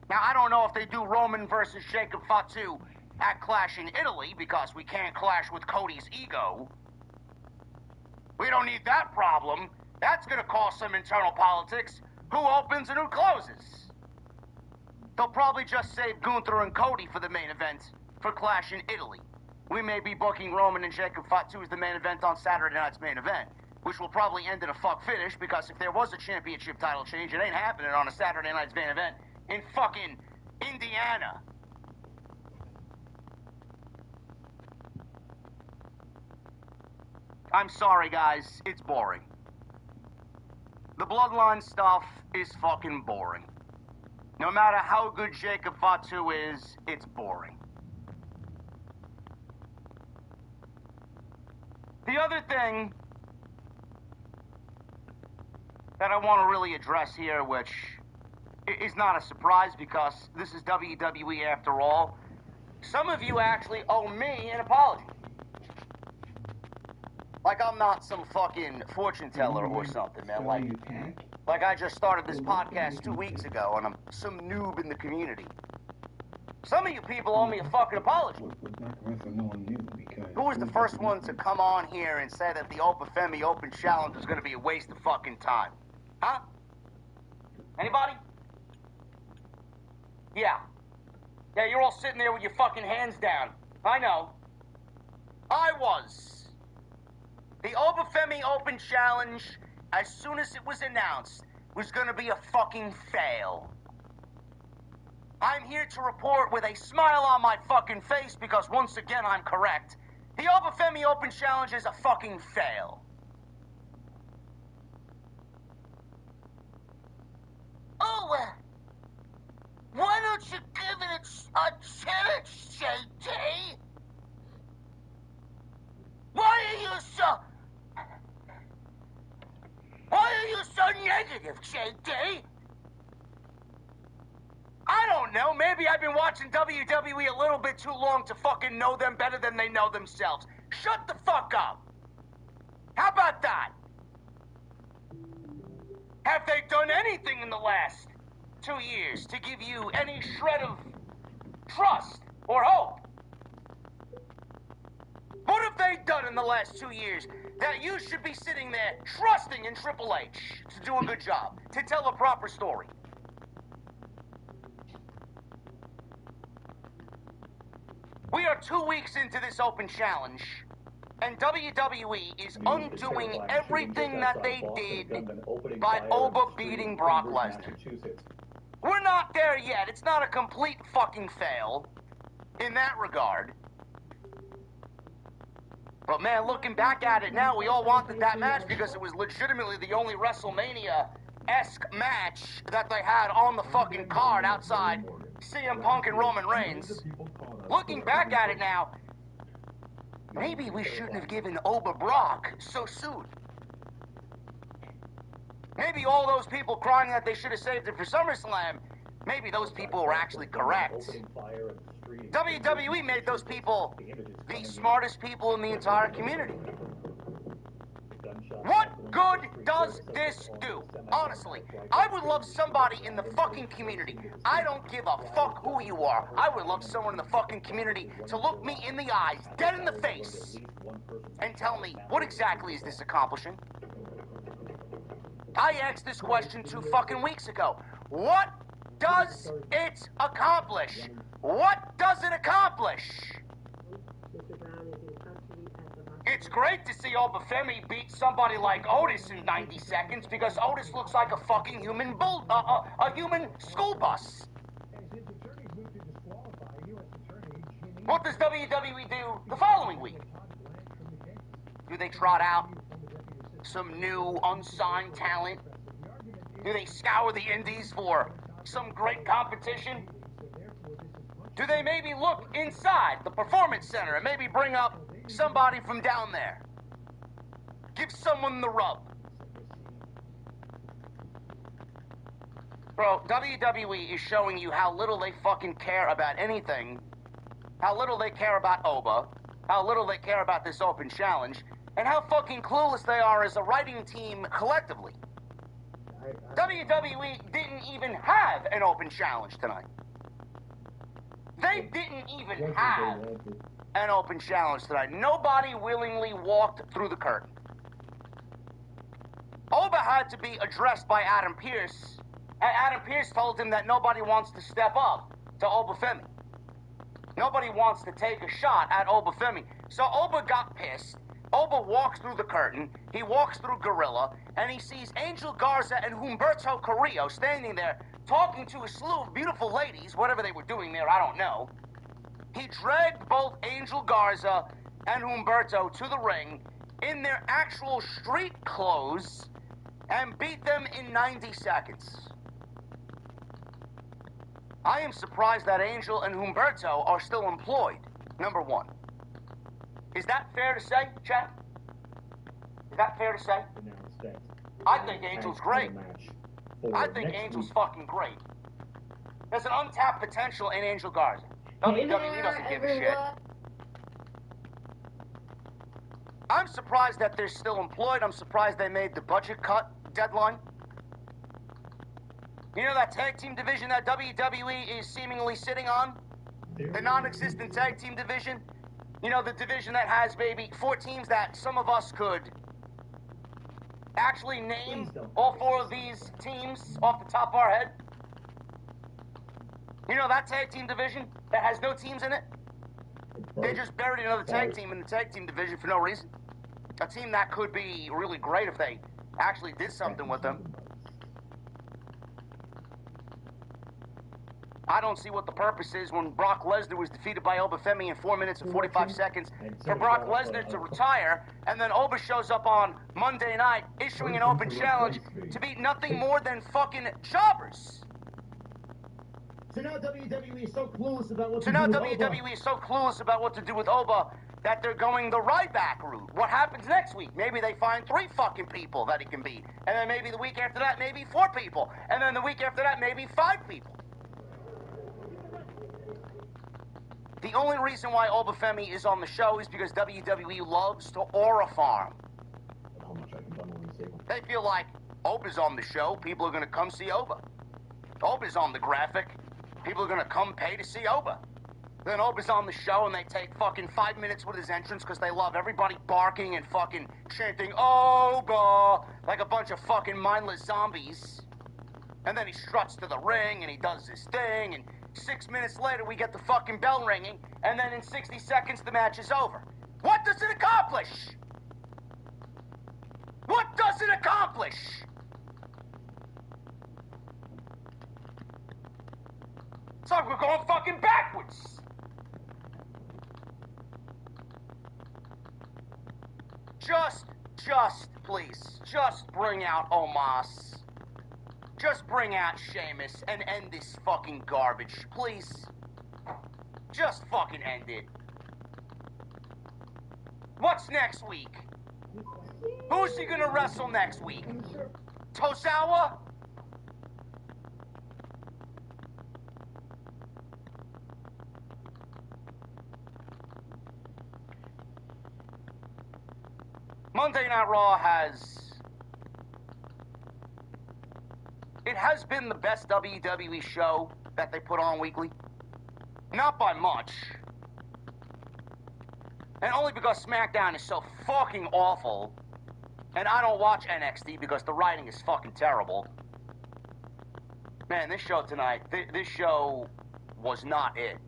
M: Now, I don't know if they do Roman versus Jacob Fatu at Clash in Italy, because we can't clash with Cody's ego. We don't need that problem. That's going to cause some internal politics. Who opens and who closes? They'll probably just save Gunther and Cody for the main event for Clash in Italy. We may be booking Roman and Jacob Fatu as the main event on Saturday night's main event, which will probably end in a fuck finish, because if there was a championship title change, it ain't happening on a Saturday night's main event in fucking Indiana. I'm sorry, guys. It's boring. The Bloodline stuff is fucking boring. No matter how good Jacob Fatu is, it's boring. The other thing that I want to really address here, which is not a surprise because this is WWE after all, some of you actually owe me an apology. Like I'm not some fucking fortune teller or something, man. Like I just started this podcast 2 weeks ago and I'm some noob in the community. Some of you people owe me a fucking apology. Who was the first one to come on here and say that the Opa Femi Open Challenge was going to be a waste of fucking time? Huh? Anybody? Yeah. Yeah, you're all sitting there with your fucking hands down. I know. I was. The Opa Femi Open Challenge, as soon as it was announced, was going to be a fucking fail. I'm here to report with a smile on my fucking face because once again I'm correct. The Opa Femi Open Challenge is a fucking fail. Oh, why don't you give it a chance, JD? Why are you so negative, JD? I don't know. Maybe I've been watching WWE a little bit too long to fucking know them better than they know themselves. Shut the fuck up. How about that? Have they done anything in the last 2 years to give you any shred of trust or hope? What have they done in the last 2 years that you should be sitting there trusting in Triple H to do a good job, to tell a proper story? We are 2 weeks into this open challenge, and WWE is undoing everything that they did by Oba beating Brock Lesnar. We're not there yet. It's not a complete fucking fail in that regard. But man, looking back at it now, we all wanted that match because it was legitimately the only WrestleMania-esque match that they had on the fucking card outside CM Punk and Roman Reigns. Looking back at it now, maybe we shouldn't have given Oba Brock so soon. Maybe all those people crying that they should have saved it for SummerSlam, maybe those people were actually correct. WWE made those people the smartest people in the entire community. What good does this do? Honestly, I would love somebody in the fucking community. I don't give a fuck who you are. I would love someone in the fucking community to look me in the eyes, dead in the face, and tell me, what exactly is this accomplishing? I asked this question 2 fucking weeks ago. What does it accomplish? What does it accomplish? It's great to see Oba Femi beat somebody like Otis in 90 seconds because Otis looks like a fucking human a human school bus. What does WWE do the following week? Do they trot out some new unsigned talent? Do they scour the indies for some great competition? Do they maybe look inside the Performance Center and maybe bring up somebody from down there? Give someone the rub. Bro, WWE is showing you how little they fucking care about anything, how little they care about Oba, how little they care about this open challenge, and how fucking clueless they are as a writing team collectively. WWE didn't even have an open challenge tonight. They didn't even have an open challenge tonight. Nobody willingly walked through the curtain. Oba had to be addressed by Adam Pearce, and Adam Pearce told him that nobody wants to step up to Obafemi. Nobody wants to take a shot at Obafemi. So Oba got pissed. Oba walks through the curtain, he walks through Gorilla, and he sees Angel Garza and Humberto Carrillo standing there talking to a slew of beautiful ladies, whatever they were doing there, I don't know. He dragged both Angel Garza and Humberto to the ring in their actual street clothes and beat them in 90 seconds. I am surprised that Angel and Humberto are still employed, number one. Is that fair to say, Chad? Is that fair to say? I think Angel's great. I think Angel's fucking great. There's an untapped potential in Angel Garza. WWE doesn't give a shit. I'm surprised that they're still employed. I'm surprised they made the budget cut deadline. You know that tag team division that WWE is seemingly sitting on? The non-existent tag team division? You know, the division that has maybe 4 teams that some of us could actually name all 4 of these teams off the top of our head? You know that tag team division that has no teams in it? They just buried another tag team in the tag team division for no reason. A team that could be really great if they actually did something with them. I don't see what the purpose is when Brock Lesnar was defeated by Obafemi in 4 minutes and 45 seconds for Brock Lesnar to retire, and then Oba shows up on Monday night issuing an open challenge to beat nothing more than fucking jobbers.
P: So now WWE is so clueless about what
M: to do with Oba that they're going the Ryback route. What happens next week? Maybe they find 3 fucking people that he can beat, and then maybe the week after that, maybe 4 people, and then the week after that, maybe 5 people. The only reason why Obafemi is on the show is because WWE loves to aura farm. They feel like Oba's on the show, people are going to come see Oba. Oba's on the graphic, people are going to come pay to see Oba. Then Oba's on the show and they take fucking 5 minutes with his entrance because they love everybody barking and fucking chanting Oba like a bunch of fucking mindless zombies. And then he struts to the ring and he does his thing, and 6 minutes later we get the fucking bell ringing, and then in 60 seconds the match is over. What does it accomplish? What does it accomplish? It's like we're going fucking backwards. Please, just bring out Omos. Just bring out Sheamus and end this fucking garbage, please. Just fucking end it. What's next week? Who's he gonna wrestle next week? Tozawa? Monday Night Raw has been the best WWE show that they put on weekly. Not by much. And only because SmackDown is so fucking awful. And I don't watch NXT because the writing is fucking terrible. Man, this show tonight, this show was not it.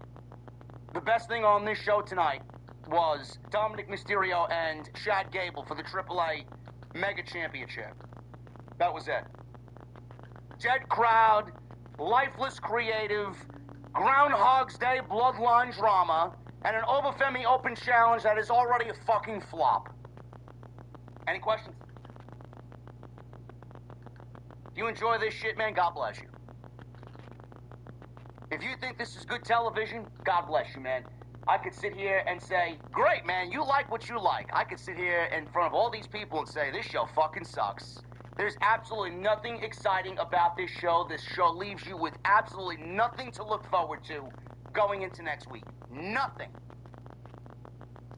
M: The best thing on this show tonight was Dominic Mysterio and Chad Gable for the AAA Mega Championship. That was it. Dead crowd, lifeless creative, Groundhog's Day bloodline drama, and an Obafemi Open Challenge that is already a fucking flop. Any questions? If you enjoy this shit, man, God bless you. If you think this is good television, God bless you, man. I could sit here and say, great, man, you like what you like. I could sit here in front of all these people and say, this show fucking sucks. There's absolutely nothing exciting about this show. This show leaves you with absolutely nothing to look forward to going into next week. Nothing.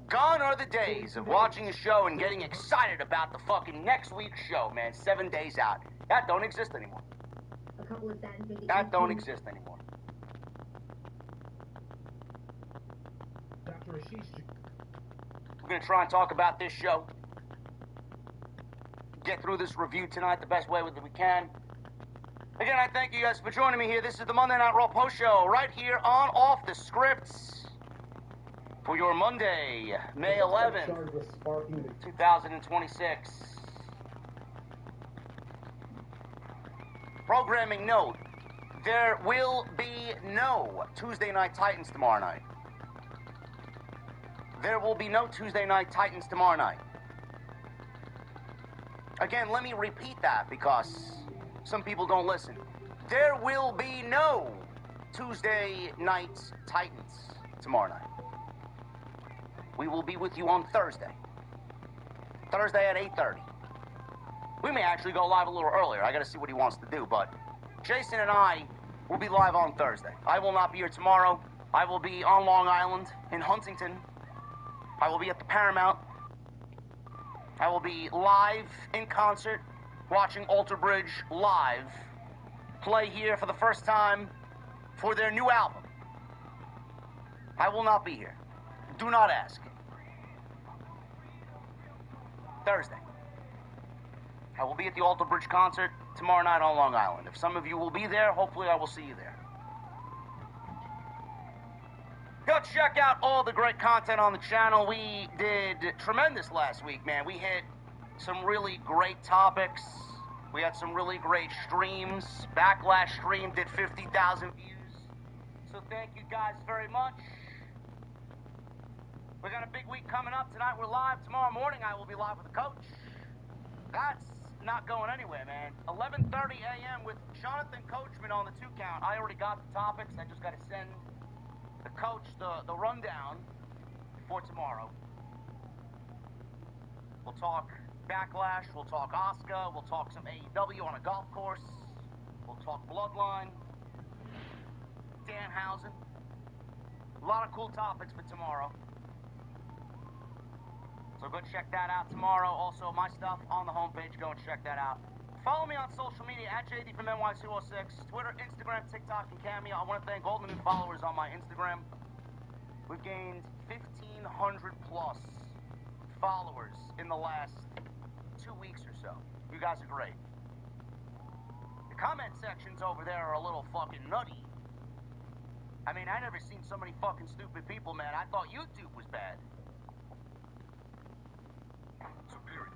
M: Gone are the days of watching a show and getting excited about the fucking next week's show, man, 7 days out. That don't exist anymore. That don't exist anymore.
P: Dr. Ashish.
M: We're going to try and talk about this show. Get through this review tonight the best way that we can. Again, I thank you guys for joining me here. This is the Monday Night Raw Post Show right here on Off the Scripts for your Monday, May 11th, 2026. Programming note, there will be no Tuesday Night Titans tomorrow night. There will be no Tuesday Night Titans tomorrow night. Again, let me repeat that because some people don't listen. There will be no Tuesday Night Titans tomorrow night. We will be with you on Thursday. Thursday at 8:30. We may actually go live a little earlier. I got to see what he wants to do, but Jason and I will be live on Thursday. I will not be here tomorrow. I will be on Long Island in Huntington. I will be at the Paramount. I will be live in concert watching Alter Bridge live play here for the first time for their new album. I will not be here. Do not ask. Thursday. I will be at the Alter Bridge concert tomorrow night on Long Island. If some of you will be there, hopefully I will see you there. Go check out all the great content on the channel. We did tremendous last week, man. We hit some really great topics. We had some really great streams. Backlash stream did 50,000 views. So thank you guys very much. We got a big week coming up. Tonight we're live. Tomorrow morning I will be live with the coach. That's not going anywhere, man. 11:30 a.m. with Jonathan Coachman on the 2 count. I already got the topics. I just got to send the coach the rundown for tomorrow. We'll talk Backlash. We'll talk Asuka. We'll talk some AEW on a golf course. We'll talk Bloodline. Danhausen. A lot of cool topics for tomorrow. So go check that out tomorrow. Also, my stuff on the homepage. Go and check that out. Follow me on social media at JD from NY206. Twitter, Instagram, TikTok, and Cameo. I want to thank all the new followers on my Instagram. We've gained 1,500 plus followers in the last 2 weeks or so. You guys are great. The comment sections over there are a little fucking nutty. I mean, I never seen so many fucking stupid people, man. I thought YouTube was bad.
L: Superior.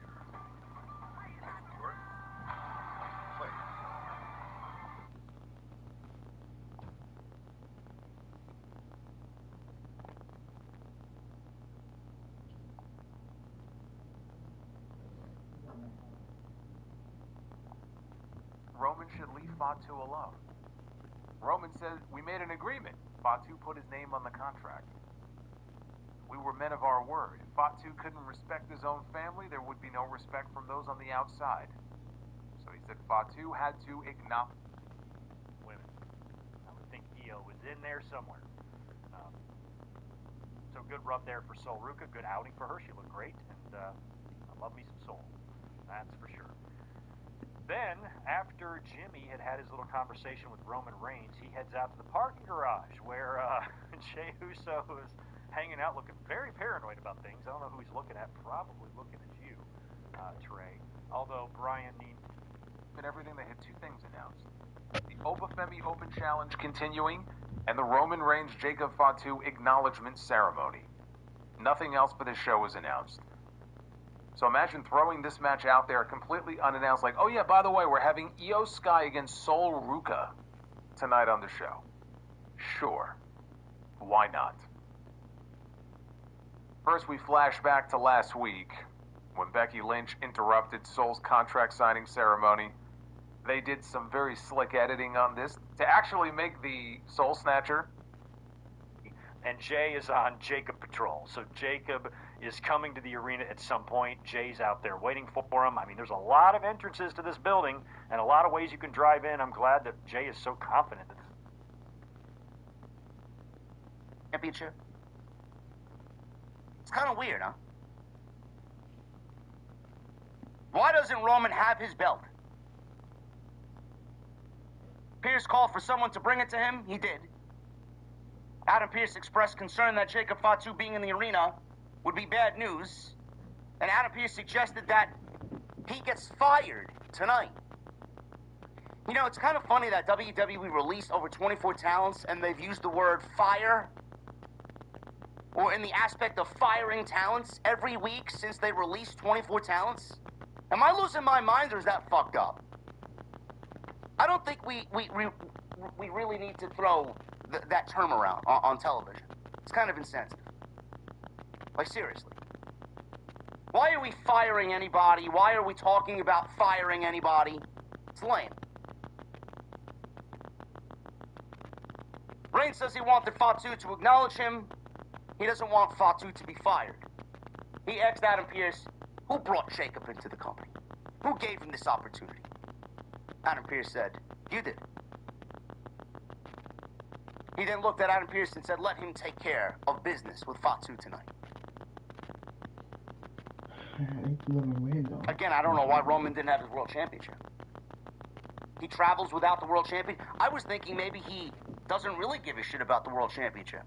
O: Roman should leave Fatu alone. Roman said, we made an agreement. Fatu put his name on the contract. We were men of our word. If Fatu couldn't respect his own family, there would be no respect from those on the outside. So he said Fatu had to acknowledge
K: women. I would think Io was in there somewhere. So good rub there for Sol Ruka. Good outing for her. She looked great. And I love me some Sol. That's for sure. Then, after Jimmy had his little conversation with Roman Reigns, he heads out to the parking garage where Jey Uso is hanging out looking very paranoid about things. I don't know who he's looking at. Probably looking at you, Trey. Although Brian needs...
O: And everything, they had 2 things announced. The Obafemi Open Challenge continuing, and the Roman Reigns Jacob Fatu acknowledgement ceremony. Nothing else for this show was announced. So imagine throwing this match out there completely unannounced, like, oh yeah, by the way, we're having Io Sky against Sol Ruka tonight on the show. Sure. Why not? First, we flash back to last week when Becky Lynch interrupted Sol's contract signing ceremony They did some very slick editing on this to actually make the Soul Snatcher.
K: And Jay is on Jacob Patrol. So Jacob is coming to the arena at some point. Jay's out there waiting for him. I mean, there's a lot of entrances to this building and a lot of ways you can drive in. I'm glad that Jay is so confident that this
M: championship. It's kind of weird, huh? Why doesn't Roman have his belt? Pierce called for someone to bring it to him. He did. Adam Pearce expressed concern that Jacob Fatu being in the arena would be bad news. And Adam Pearce suggested that he gets fired tonight. You know, it's kind of funny that WWE released over 24 talents and they've used the word fire, or in the aspect of firing talents, every week since they released 24 talents. Am I losing my mind, or is that fucked up? I don't think we really need to throw that term around on television. It's kind of insensitive. Like, seriously. Why are we firing anybody? Why are we talking about firing anybody? It's lame. Reigns says he wanted Fatu to acknowledge him. He doesn't want Fatu to be fired. He asked Adam Pearce, who brought Jacob into the company? Who gave him this opportunity? Adam Pearce said, you did. He then looked at Adam Pearce and said, let him take care of business with Fatu tonight. Again, I don't know why Roman didn't have his world championship. He travels without the world champion. I was thinking maybe he doesn't really give a shit about the world championship.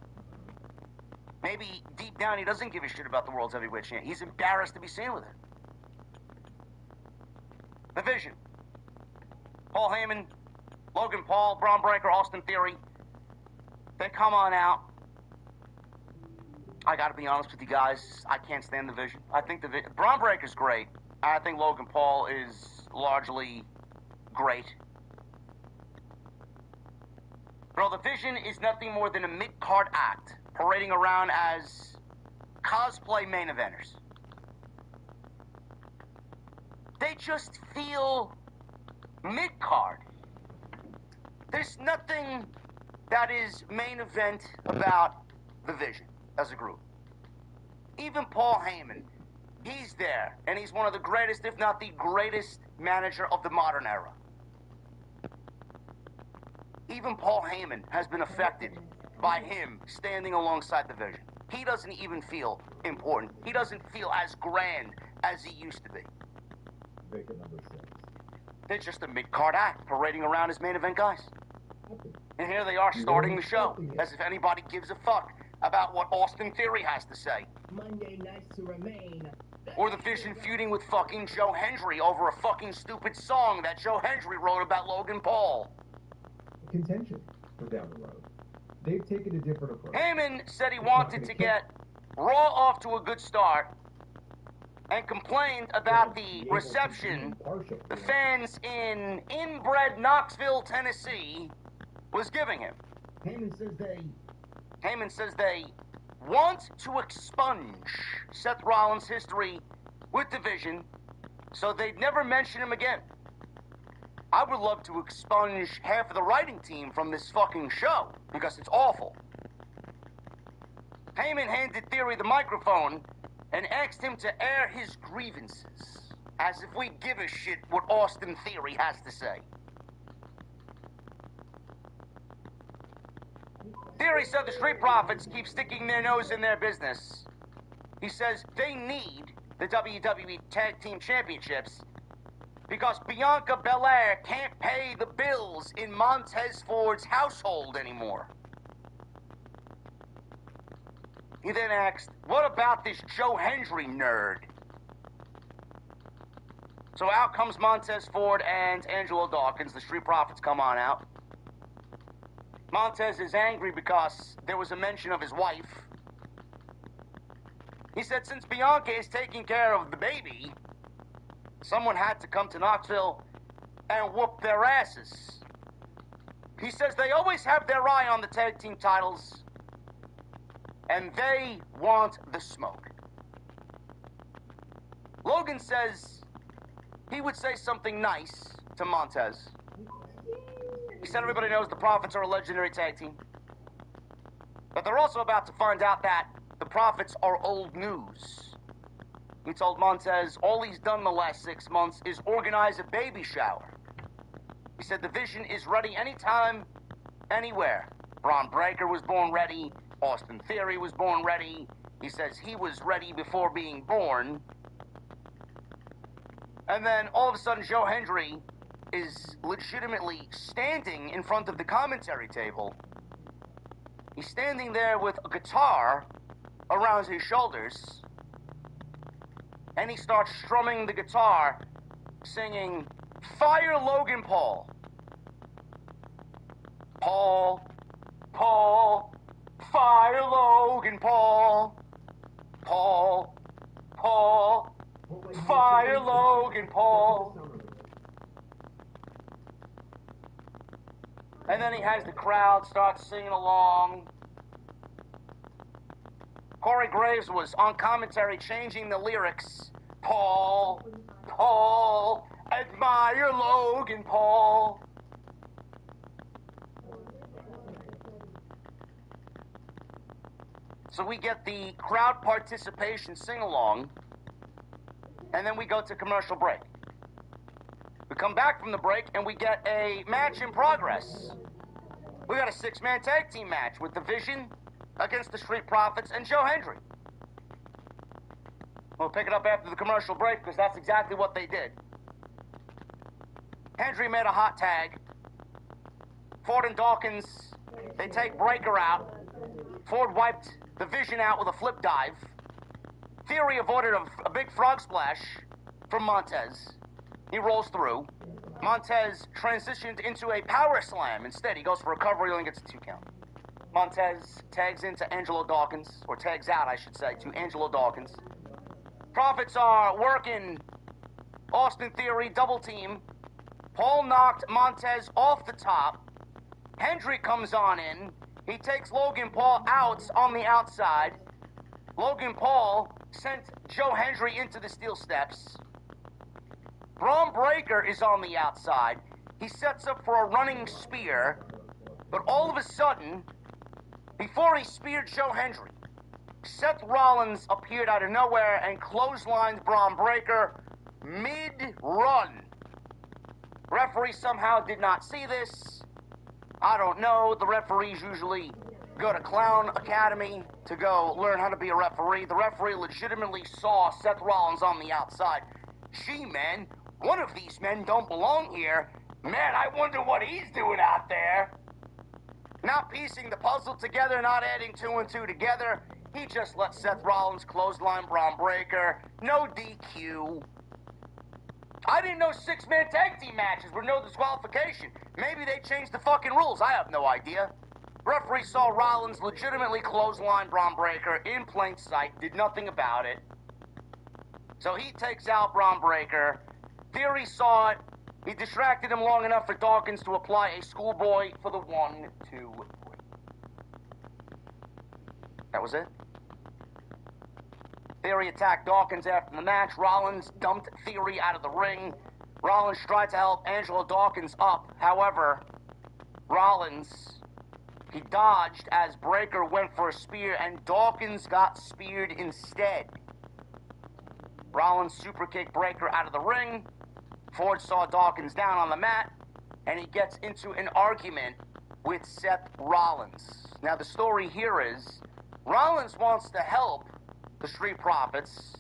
M: Maybe deep down he doesn't give a shit about the world's heavyweight champion. He's embarrassed to be seen with it. The Vision. Paul Heyman, Logan Paul, Braun Breaker, Austin Theory. They come on out. I gotta be honest with you guys, I can't stand the Vision. I think Braun Breaker's great. I think Logan Paul is largely great. Bro, the Vision is nothing more than a mid-card act parading around as cosplay main eventers. They just feel mid-card. There's nothing that is main event about the Vision as a group. Even Paul Heyman, he's there, and he's one of the greatest, if not the greatest, manager of the modern era. Even Paul Heyman has been affected by him standing alongside the Vision. He doesn't even feel important. He doesn't feel as grand as he used to be.
P: Vacant number 6.
M: They're just a mid-card act parading around as main event guys. And here they are starting the show, as if anybody gives a fuck about what Austin Theory has to say.
P: Monday nights to remain.
M: Or the Vision feuding with fucking Joe Hendry over a fucking stupid song that Joe Hendry wrote about Logan Paul.
P: Contention for down the road. They've taken a different approach.
M: Heyman said he wanted to get Raw off to a good start and complained about the reception the fans in inbred Knoxville, Tennessee was giving him.
P: Heyman
M: says they want to expunge Seth Rollins' history with the Vision so they'd never mention him again. I would love to expunge half of the writing team from this fucking show because it's awful. Heyman handed Theory the microphone and asked him to air his grievances, as if we give a shit what Austin Theory has to say. Theory said the Street Profits keep sticking their nose in their business. He says they need the WWE Tag Team Championships because Bianca Belair can't pay the bills in Montez Ford's household anymore. He then asked, what about this Joe Hendry nerd? So out comes Montez Ford and Angelo Dawkins. The Street Profits come on out. Montez is angry because there was a mention of his wife. He said since Bianca is taking care of the baby, someone had to come to Knoxville and whoop their asses. He says they always have their eye on the tag team titles, and they want the smoke. Logan says he would say something nice to Montez. He said everybody knows the Profits are a legendary tag team. But they're also about to find out that the Profits are old news. He told Montez all he's done the last 6 months is organize a baby shower. He said the Vision is ready anytime, anywhere. Braun Breaker was born ready. Austin Theory was born ready. He says he was ready before being born. And then all of a sudden Joe Hendry is legitimately standing in front of the commentary table. He's standing there with a guitar around his shoulders. And he starts strumming the guitar, singing, "Fire Logan Paul. Paul, Paul, fire Logan Paul. Paul, Paul, fire Logan Paul." And then he has the crowd start singing along. Corey Graves was on commentary changing the lyrics. Paul, Paul, admire Logan Paul. So we get the crowd participation sing-along, and then we go to commercial break. We come back from the break, and we get a match in progress. We got a 6-man tag team match with the Vision against the Street Profits and Joe Hendry. We'll pick it up after the commercial break, because that's exactly what they did. Hendry made a hot tag. Ford and Dawkins, they take Breaker out. Ford wiped the Vision out with a flip dive. Theory avoided a big frog splash from Montez. He rolls through. Montez transitioned into a power slam. Instead, he goes for a recovery and gets a 2 count. Montez tags into Angelo Dawkins, or tags out, I should say, to Angelo Dawkins. Profits are working Austin Theory double team. Paul knocked Montez off the top. Hendry comes on in. He takes Logan Paul out on the outside. Logan Paul sent Joe Hendry into the steel steps. Braun Breaker is on the outside. He sets up for a running spear. But all of a sudden, before he speared Joe Hendry, Seth Rollins appeared out of nowhere and clotheslined Braun Breaker mid-run. Referee somehow did not see this. I don't know. The referees usually go to Clown Academy to go learn how to be a referee. The referee legitimately saw Seth Rollins on the outside. Gee, man, one of these men don't belong here. Man, I wonder what he's doing out there. Not piecing the puzzle together, not adding 2 and 2 together. He just let Seth Rollins clothesline Braun Breaker. No DQ. I didn't know 6-man tag team matches were no disqualification. Maybe they changed the fucking rules. I have no idea. Referee saw Rollins legitimately clothesline Braun Breaker in plain sight, did nothing about it. So he takes out Braun Breaker. Theory saw it. He distracted him long enough for Dawkins to apply a schoolboy for the 1, 2, 3. That was it. Theory attacked Dawkins after the match. Rollins dumped Theory out of the ring. Rollins tried to help Angelo Dawkins up. However, Rollins, he dodged as Breaker went for a spear, and Dawkins got speared instead. Rollins superkicked Breaker out of the ring. Ford saw Dawkins down on the mat, and he gets into an argument with Seth Rollins. Now, the story here is Rollins wants to help the Street Profits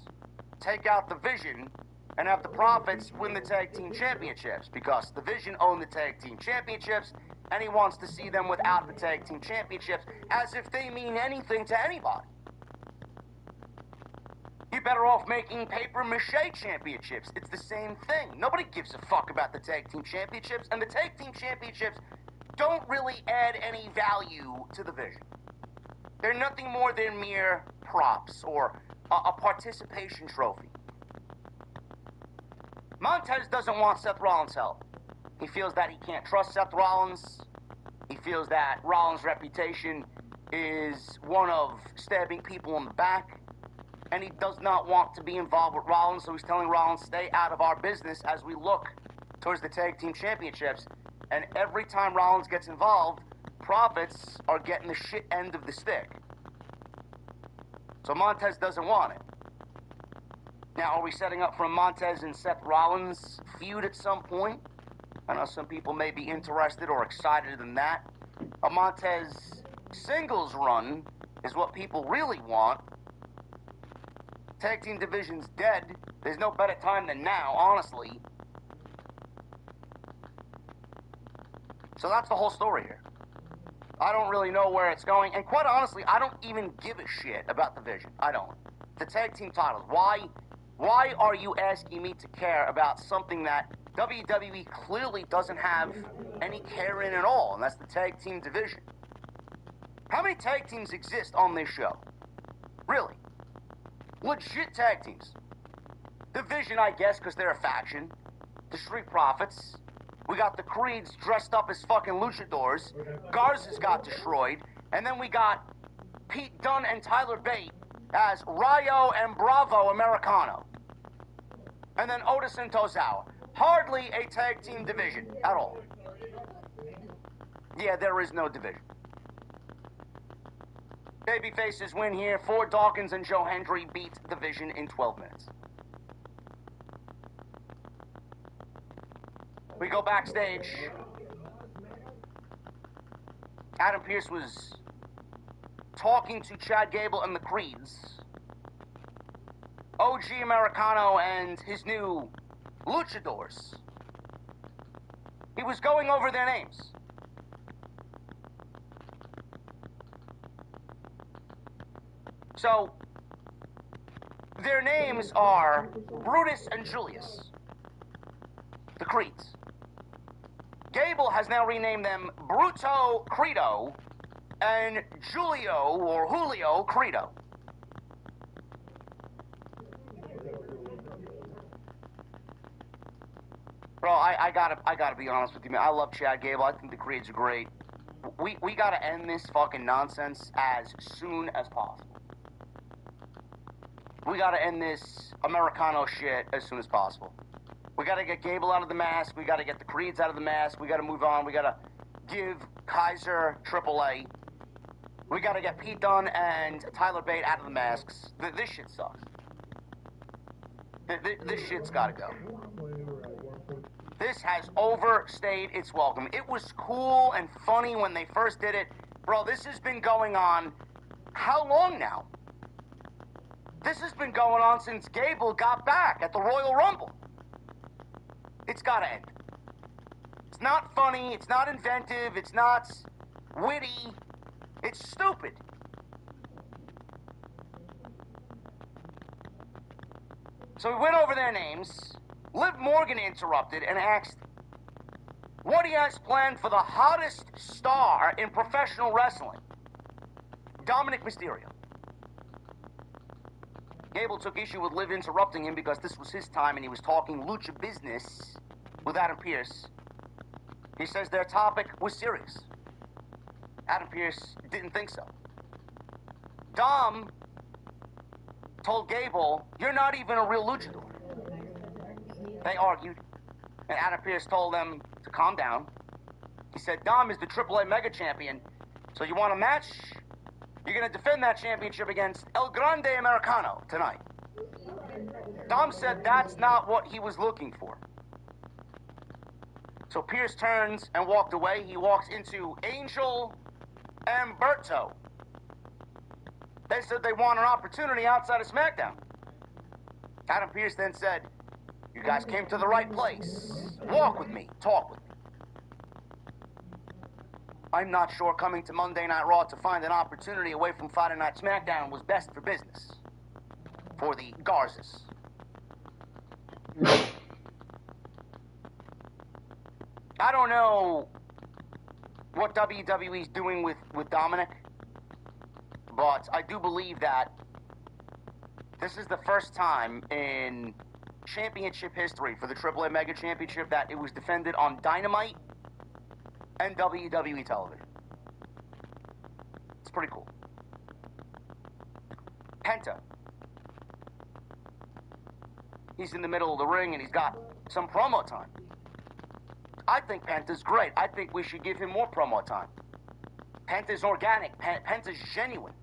M: take out the Vision and have the Profits win the Tag Team Championships, because the Vision own the Tag Team Championships, and he wants to see them without the Tag Team Championships, as if they mean anything to anybody. You're better off making paper-mache championships. It's the same thing. Nobody gives a fuck about the Tag Team Championships, and the Tag Team Championships don't really add any value to the Vision. They're nothing more than mere props or a participation trophy. Montez doesn't want Seth Rollins' help. He feels that he can't trust Seth Rollins. He feels that Rollins' reputation is one of stabbing people in the back. And he does not want to be involved with Rollins, so he's telling Rollins, stay out of our business as we look towards the tag team championships, and every time Rollins gets involved, profits are getting the shit end of the stick. So Montez doesn't want it. Now, are we setting up for a Montez and Seth Rollins feud at some point? I know some people may be interested or excited in that. A Montez singles run is what people really want. Tag team division's dead. There's no better time than now, honestly. So that's the whole story here. I don't really know where it's going, and quite honestly, I don't even give a shit about the division. I don't. The tag team titles. Why are you asking me to care about something that WWE clearly doesn't have any care in at all, and that's the tag team division? How many tag teams exist on this show? Really? Legit tag teams. Division, I guess, because they're a faction. The Street Profits. We got the Creeds dressed up as fucking luchadors. Garza's got destroyed. And then we got Pete Dunne and Tyler Bate as Rayo and Bravo Americano. And then Otis and Tozawa. Hardly a tag team division at all. Yeah, there is no division. Babyfaces win here. Ford Dawkins and Joe Hendry beat the Vision in 12 minutes. We go backstage. Adam Pearce was talking to Chad Gable and the Creeds. OG Americano and his new luchadors. He was going over their names. So, their names are Brutus and Julius, the Creeds. Gable has now renamed them Bruto Credo and Julio or Julio Credo. Bro, I gotta be honest with you, man. I love Chad Gable. I think the Creeds are great. We gotta end this fucking nonsense as soon as possible. We gotta end this Americano shit as soon as possible. We gotta get Gable out of the mask. We gotta get the Creeds out of the mask. We gotta move on. We gotta give Kaiser AAA. We gotta get Pete Dunne and Tyler Bate out of the masks. This shit sucks. This shit's gotta go. This has overstayed its welcome. It was cool and funny when they first did it. Bro, this has been going on how long now? This has been going on since Gable got back at the Royal Rumble. It's gotta end. It's not funny, it's not inventive, it's not witty, it's stupid. So we went over their names. Liv Morgan interrupted and asked what he has planned for the hottest star in professional wrestling, Dominic Mysterio. Gable took issue with Liv interrupting him because this was his time and he was talking lucha business with Adam Pearce. He says their topic was serious. Adam Pearce didn't think so. Dom told Gable, "You're not even a real luchador." They argued, and Adam Pearce told them to calm down. He said, Dom is the AAA Mega Champion, so you want a match? You're going to defend that championship against El Grande Americano tonight. Dom said that's not what he was looking for. So Pearce turns and walked away. He walks into Angel and Berto. They said they want an opportunity outside of SmackDown. Adam Pearce then said, you guys came to the right place. Walk with me. Talk with me. I'm not sure coming to Monday Night Raw to find an opportunity away from Friday Night SmackDown was best for business. For the Garzas. I don't know what WWE's doing with Dominic, but I do believe that this is the first time in championship history for the AAA Mega Championship that it was defended on Dynamite and WWE television. It's pretty cool. Penta. He's in the middle of the ring and he's got some promo time. I think Penta's great. I think we should give him more promo time. Penta's organic. Penta's genuine.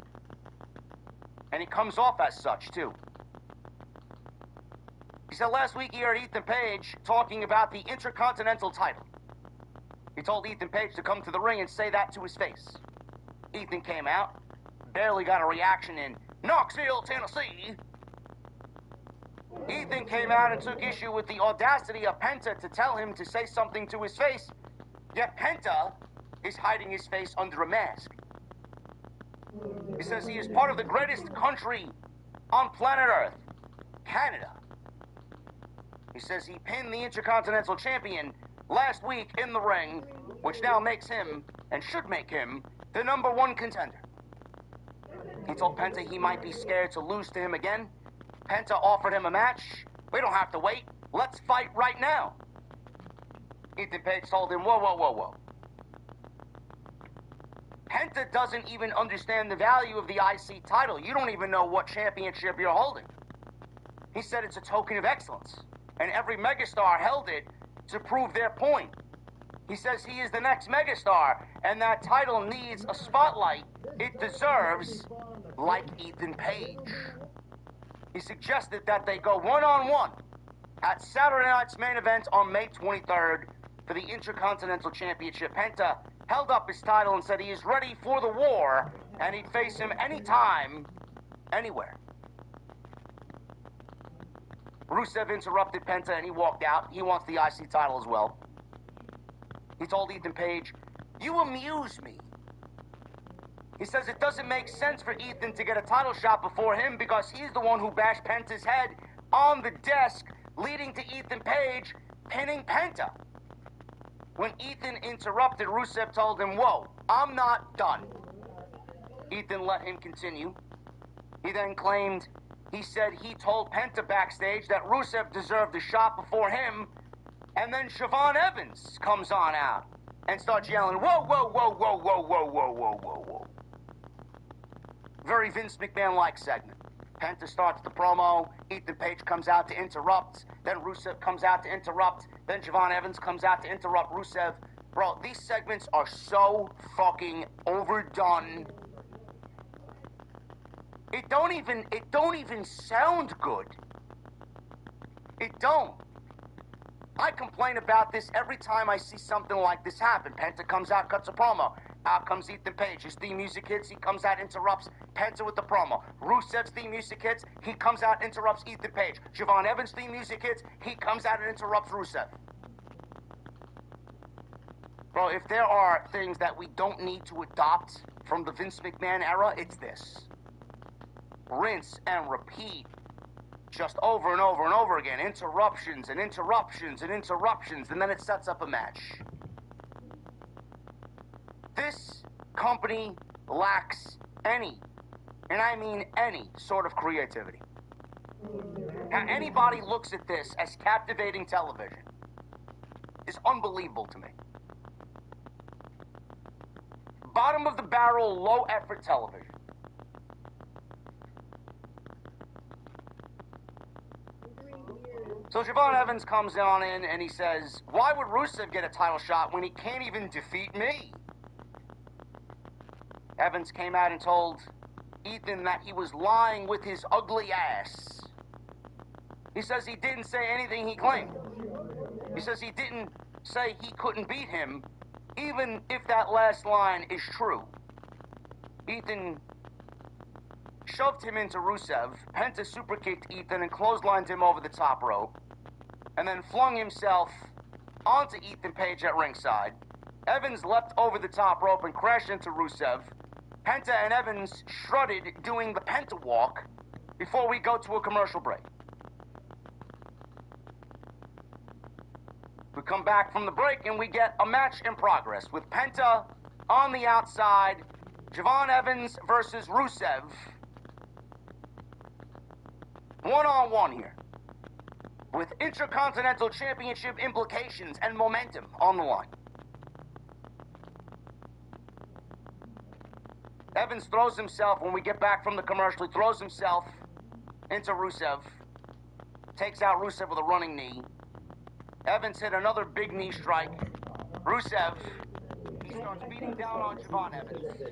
M: And he comes off as such, too. He said last week he heard Ethan Page talking about the Intercontinental title. He told Ethan Page to come to the ring and say that to his face. Ethan came out, barely got a reaction in Knoxville, Tennessee. Ethan came out and took issue with the audacity of Penta to tell him to say something to his face, yet Penta is hiding his face under a mask. He says he is part of the greatest country on planet Earth, Canada. He says he pinned the Intercontinental Champion last week in the ring, which now makes him, and should make him, the #1 contender. He told Penta he might be scared to lose to him again. Penta offered him a match. We don't have to wait. Let's fight right now. Ethan Page told him, whoa, whoa, whoa, whoa. Penta doesn't even understand the value of the IC title. You don't even know what championship you're holding. He said it's a token of excellence, and every megastar held it to prove their point. He says he is the next megastar, and that title needs a spotlight it deserves, like Ethan Page. He suggested that they go one-on-one at Saturday night's main event on May 23rd for the Intercontinental Championship. Penta held up his title and said he is ready for the war, and he'd face him anytime, anywhere. Rusev interrupted Penta and he walked out. He wants the IC title as well. He told Ethan Page, "You amuse me." He says it doesn't make sense for Ethan to get a title shot before him because he's the one who bashed Penta's head on the desk, leading to Ethan Page pinning Penta. When Ethan interrupted, Rusev told him, "Whoa, I'm not done." Ethan let him continue. He then claimed he said he told Penta backstage that Rusev deserved a shot before him, and then Siobhan Evans comes on out and starts yelling, "Whoa, whoa, whoa, whoa, whoa, whoa, whoa, whoa, whoa, whoa." Very Vince McMahon-like segment. Penta starts the promo, Ethan Page comes out to interrupt, then Rusev comes out to interrupt, then Siobhan Evans comes out to interrupt Rusev. Bro, these segments are so fucking overdone. It don't even sound good. It don't. I complain about this every time I see something like this happen. Penta comes out, cuts a promo. Out comes Ethan Page. His theme music hits. He comes out, interrupts Penta with the promo. Rusev's theme music hits. He comes out, interrupts Ethan Page. Siobhan Evans' theme music hits. He comes out and interrupts Rusev. Bro, if there are things that we don't need to adopt from the Vince McMahon era, it's this. Rinse and repeat. Just over and over and over again. Interruptions and interruptions and interruptions. And then it sets up a match. This company lacks any, and I mean any, sort of creativity. Now, anybody looks at this as captivating television. It's unbelievable to me. Bottom of the barrel, low effort television. So Siobhan Evans comes on in and he says, "Why would Rusev get a title shot when he can't even defeat me?" Evans came out and told Ethan that he was lying with his ugly ass. He says he didn't say anything he claimed. He says he didn't say he couldn't beat him, even if that last line is true. Ethan shoved him into Rusev. Penta superkicked Ethan and clotheslined him over the top rope, and then flung himself onto Ethan Page at ringside. Evans leapt over the top rope and crashed into Rusev. Penta and Evans strutted doing the Penta walk before we go to a commercial break. We come back from the break and we get a match in progress with Penta on the outside, Siobhan Evans versus Rusev. One-on-one here, with Intercontinental Championship implications and momentum on the line. Evans throws himself, when we get back from the commercial, he throws himself into Rusev, takes out Rusev with a running knee. Evans hit another big knee strike, Rusev, he starts beating down on Javon Evans.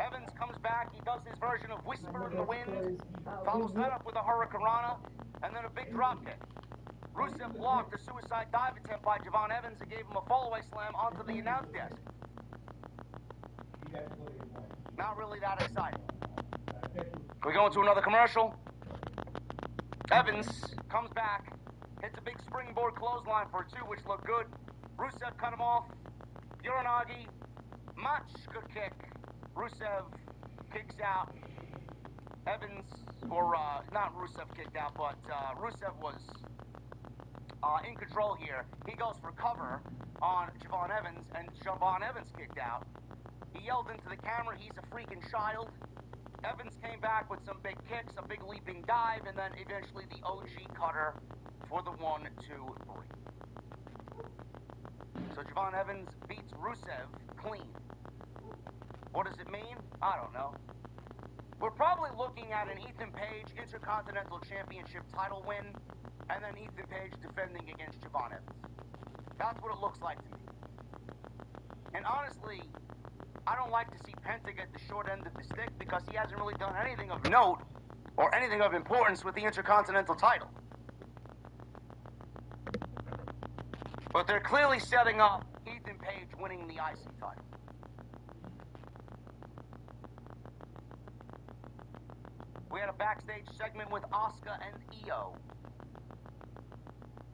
M: Evans comes back, he does his version of Whisper in the Wind, follows that up with a Hurricanrana, and then a big dropkick. Rusev blocked a suicide dive attempt by Javon Evans and gave him a fallaway slam onto the announce desk. Not really that exciting. We go into another commercial. Evans comes back, hits a big springboard clothesline for a 2, which looked good. Rusev cut him off. Uranagi, much good kick. Rusev kicks out. Evans, or not Rusev kicked out, but Rusev was in control here. He goes for cover on Javon Evans, and Javon Evans kicked out. He yelled into the camera, he's a freaking child. Evans came back with some big kicks, a big leaping dive, and then eventually the OG cutter for the 1, 2, 3. So Javon Evans beats Rusev clean. What does it mean? I don't know. We're probably looking at an Ethan Page Intercontinental Championship title win, and then Ethan Page defending against Javon Evans. That's what it looks like to me. And honestly, I don't like to see Penta get the short end of the stick because he hasn't really done anything of note or anything of importance with the Intercontinental title. But they're clearly setting up Ethan Page winning the IC title. We had a backstage segment with Asuka and Io.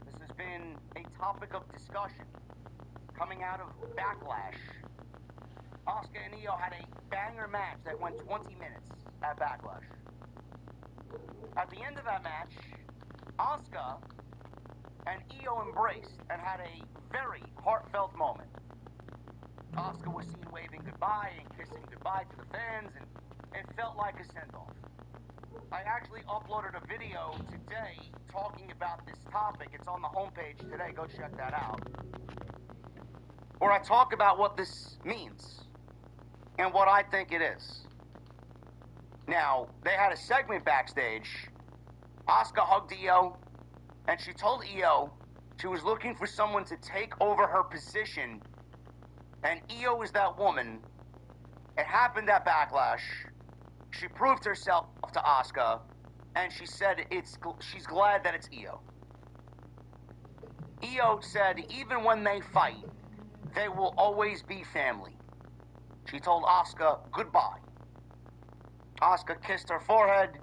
M: This has been a topic of discussion coming out of Backlash. Asuka and Io had a banger match that went 20 minutes at Backlash. At the end of that match, Asuka and Io embraced and had a very heartfelt moment. Asuka was seen waving goodbye and kissing goodbye to the fans, and it felt like a send-off. I actually uploaded a video today talking about this topic. It's on the homepage today. Go check that out. Where I talk about what this means and what I think it is. Now, they had a segment backstage. Asuka hugged Io, and she told Io she was looking for someone to take over her position, and Io is that woman. It happened at Backlash. She proved herself to Asuka, and she said she's glad that it's Io. Io said even when they fight, they will always be family. She told Asuka goodbye. Asuka kissed her forehead,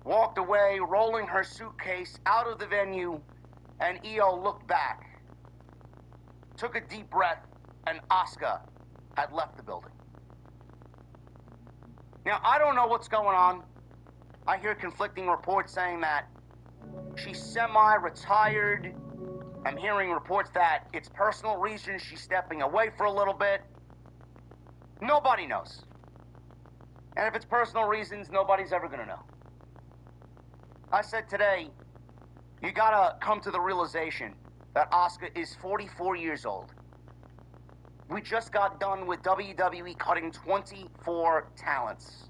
M: walked away, rolling her suitcase out of the venue, and Io looked back, took a deep breath, and Asuka had left the building. Now, I don't know what's going on. I hear conflicting reports saying that she's semi-retired. I'm hearing reports that it's personal reasons she's stepping away for a little bit. Nobody knows. And if it's personal reasons, nobody's ever going to know. I said today, you gotta come to the realization that Asuka is 44 years old. We just got done with WWE cutting 24 talents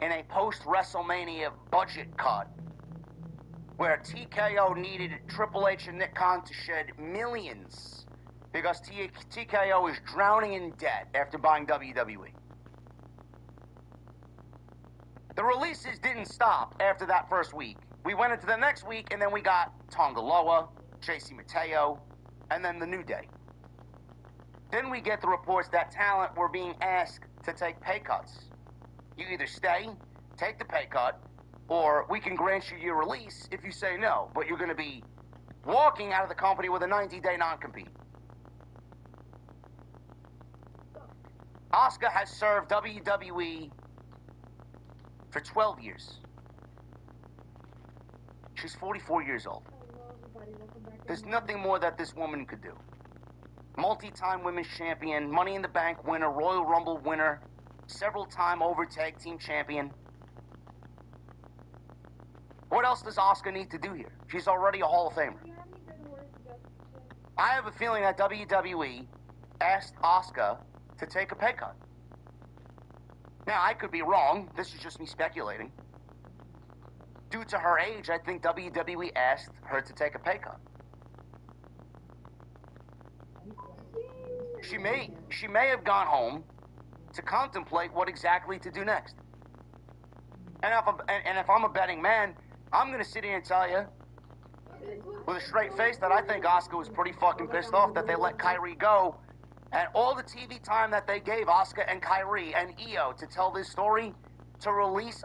M: in a post-WrestleMania budget cut where TKO needed Triple H and Nick Khan to shed millions because TKO is drowning in debt after buying WWE. The releases didn't stop after that first week. We went into the next week, and then we got Tonga Loa, JC Mateo, and then the New Day. Then we get the reports that talent were being asked to take pay cuts. You either stay, take the pay cut, or we can grant you your release if you say no, but you're going to be walking out of the company with a 90-day non-compete. Asuka has served WWE for 12 years. She's 44 years old. There's nothing more that this woman could do. Multi-time women's champion, Money in the Bank winner, Royal Rumble winner, several-time over tag team champion. What else does Asuka need to do here? She's already a Hall of Famer. I have a feeling that WWE asked Asuka to take a pay cut. Now, I could be wrong. This is just me speculating. Due to her age, I think WWE asked her to take a pay cut. She may have gone home to contemplate what exactly to do next. And if I'm a betting man, I'm gonna sit here and tell you with a straight face that I think Asuka was pretty fucking pissed off that they let Kyrie go, and all the TV time that they gave Asuka and Kyrie and Io to tell this story, to release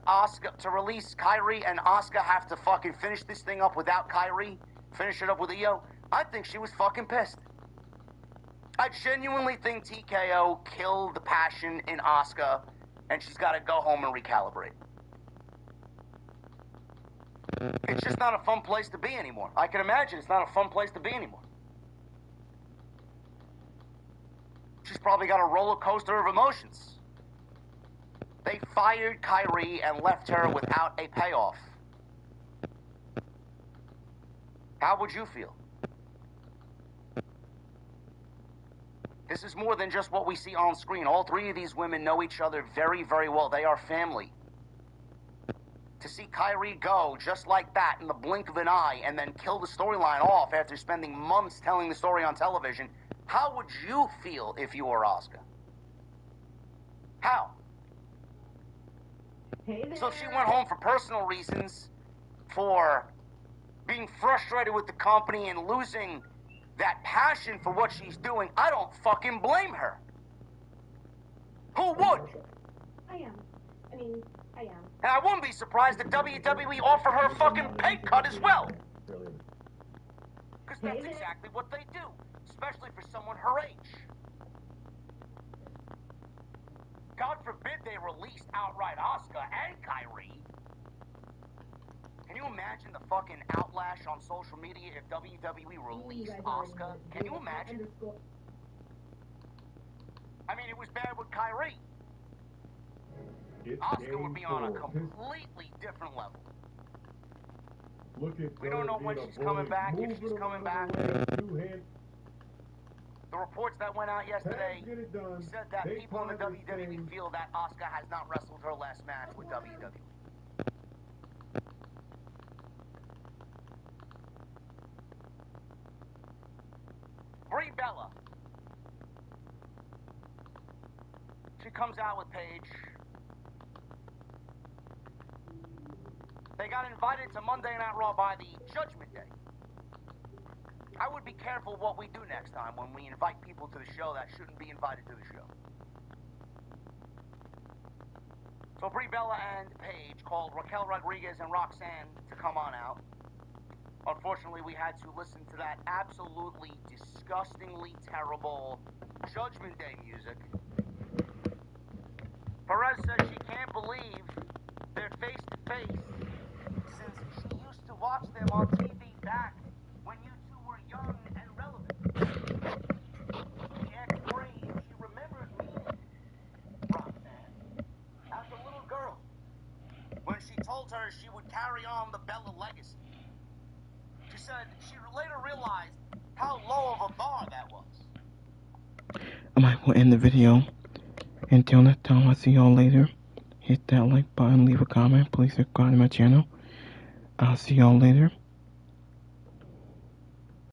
M: Kyrie and Asuka have to fucking finish this thing up without Kyrie, finish it up with Io. I think she was fucking pissed. I genuinely think TKO killed the passion in Asuka, and she's got to go home and recalibrate. It's just not a fun place to be anymore. I can imagine it's not a fun place to be anymore. She's probably got a roller coaster of emotions. They fired Kyrie and left her without a payoff. How would you feel? This is more than just what we see on screen. All three of these women know each other very, very well. They are family. To see Kyrie go just like that in the blink of an eye and then kill the storyline off after spending months telling the story on television, how would you feel if you were Asuka? How? So if she went home for personal reasons, for being frustrated with the company and losing that passion for what she's doing, I don't fucking blame her. Who would?
H: I am.
M: And I wouldn't be surprised if WWE offered her a fucking pay cut as well. Because that's exactly what they do, especially for someone her age. God forbid they released outright Asuka and Kyrie. Can you imagine the fucking outlash on social media if WWE released Asuka? Can you imagine? I mean, it was bad with Kyrie. Asuka would be on a completely different level. We don't know when she's coming back, if she's coming back. The reports that went out yesterday said that people in the WWE feel that Asuka has not wrestled her last match with WWE. Brie Bella. She comes out with Paige. They got invited to Monday Night Raw by the Judgment Day. I would be careful what we do next time when we invite people to the show that shouldn't be invited to the show. So Brie Bella and Paige called Raquel Rodriguez and Roxanne to come on out. Unfortunately, we had to listen to that absolutely disgustingly terrible Judgment Day music. Perez says she can't believe they're face to face since she used to watch them on TV back when you two were young and relevant. She asked Brie if she remembered meeting Roxanne as a little girl when she told her she would carry on the Bella legacy. She said she later realized how low of a bar that was.
A: I might will end the video. Until next time, I'll see y'all later. Hit that like button, leave a comment, please subscribe to my channel. I'll see y'all later.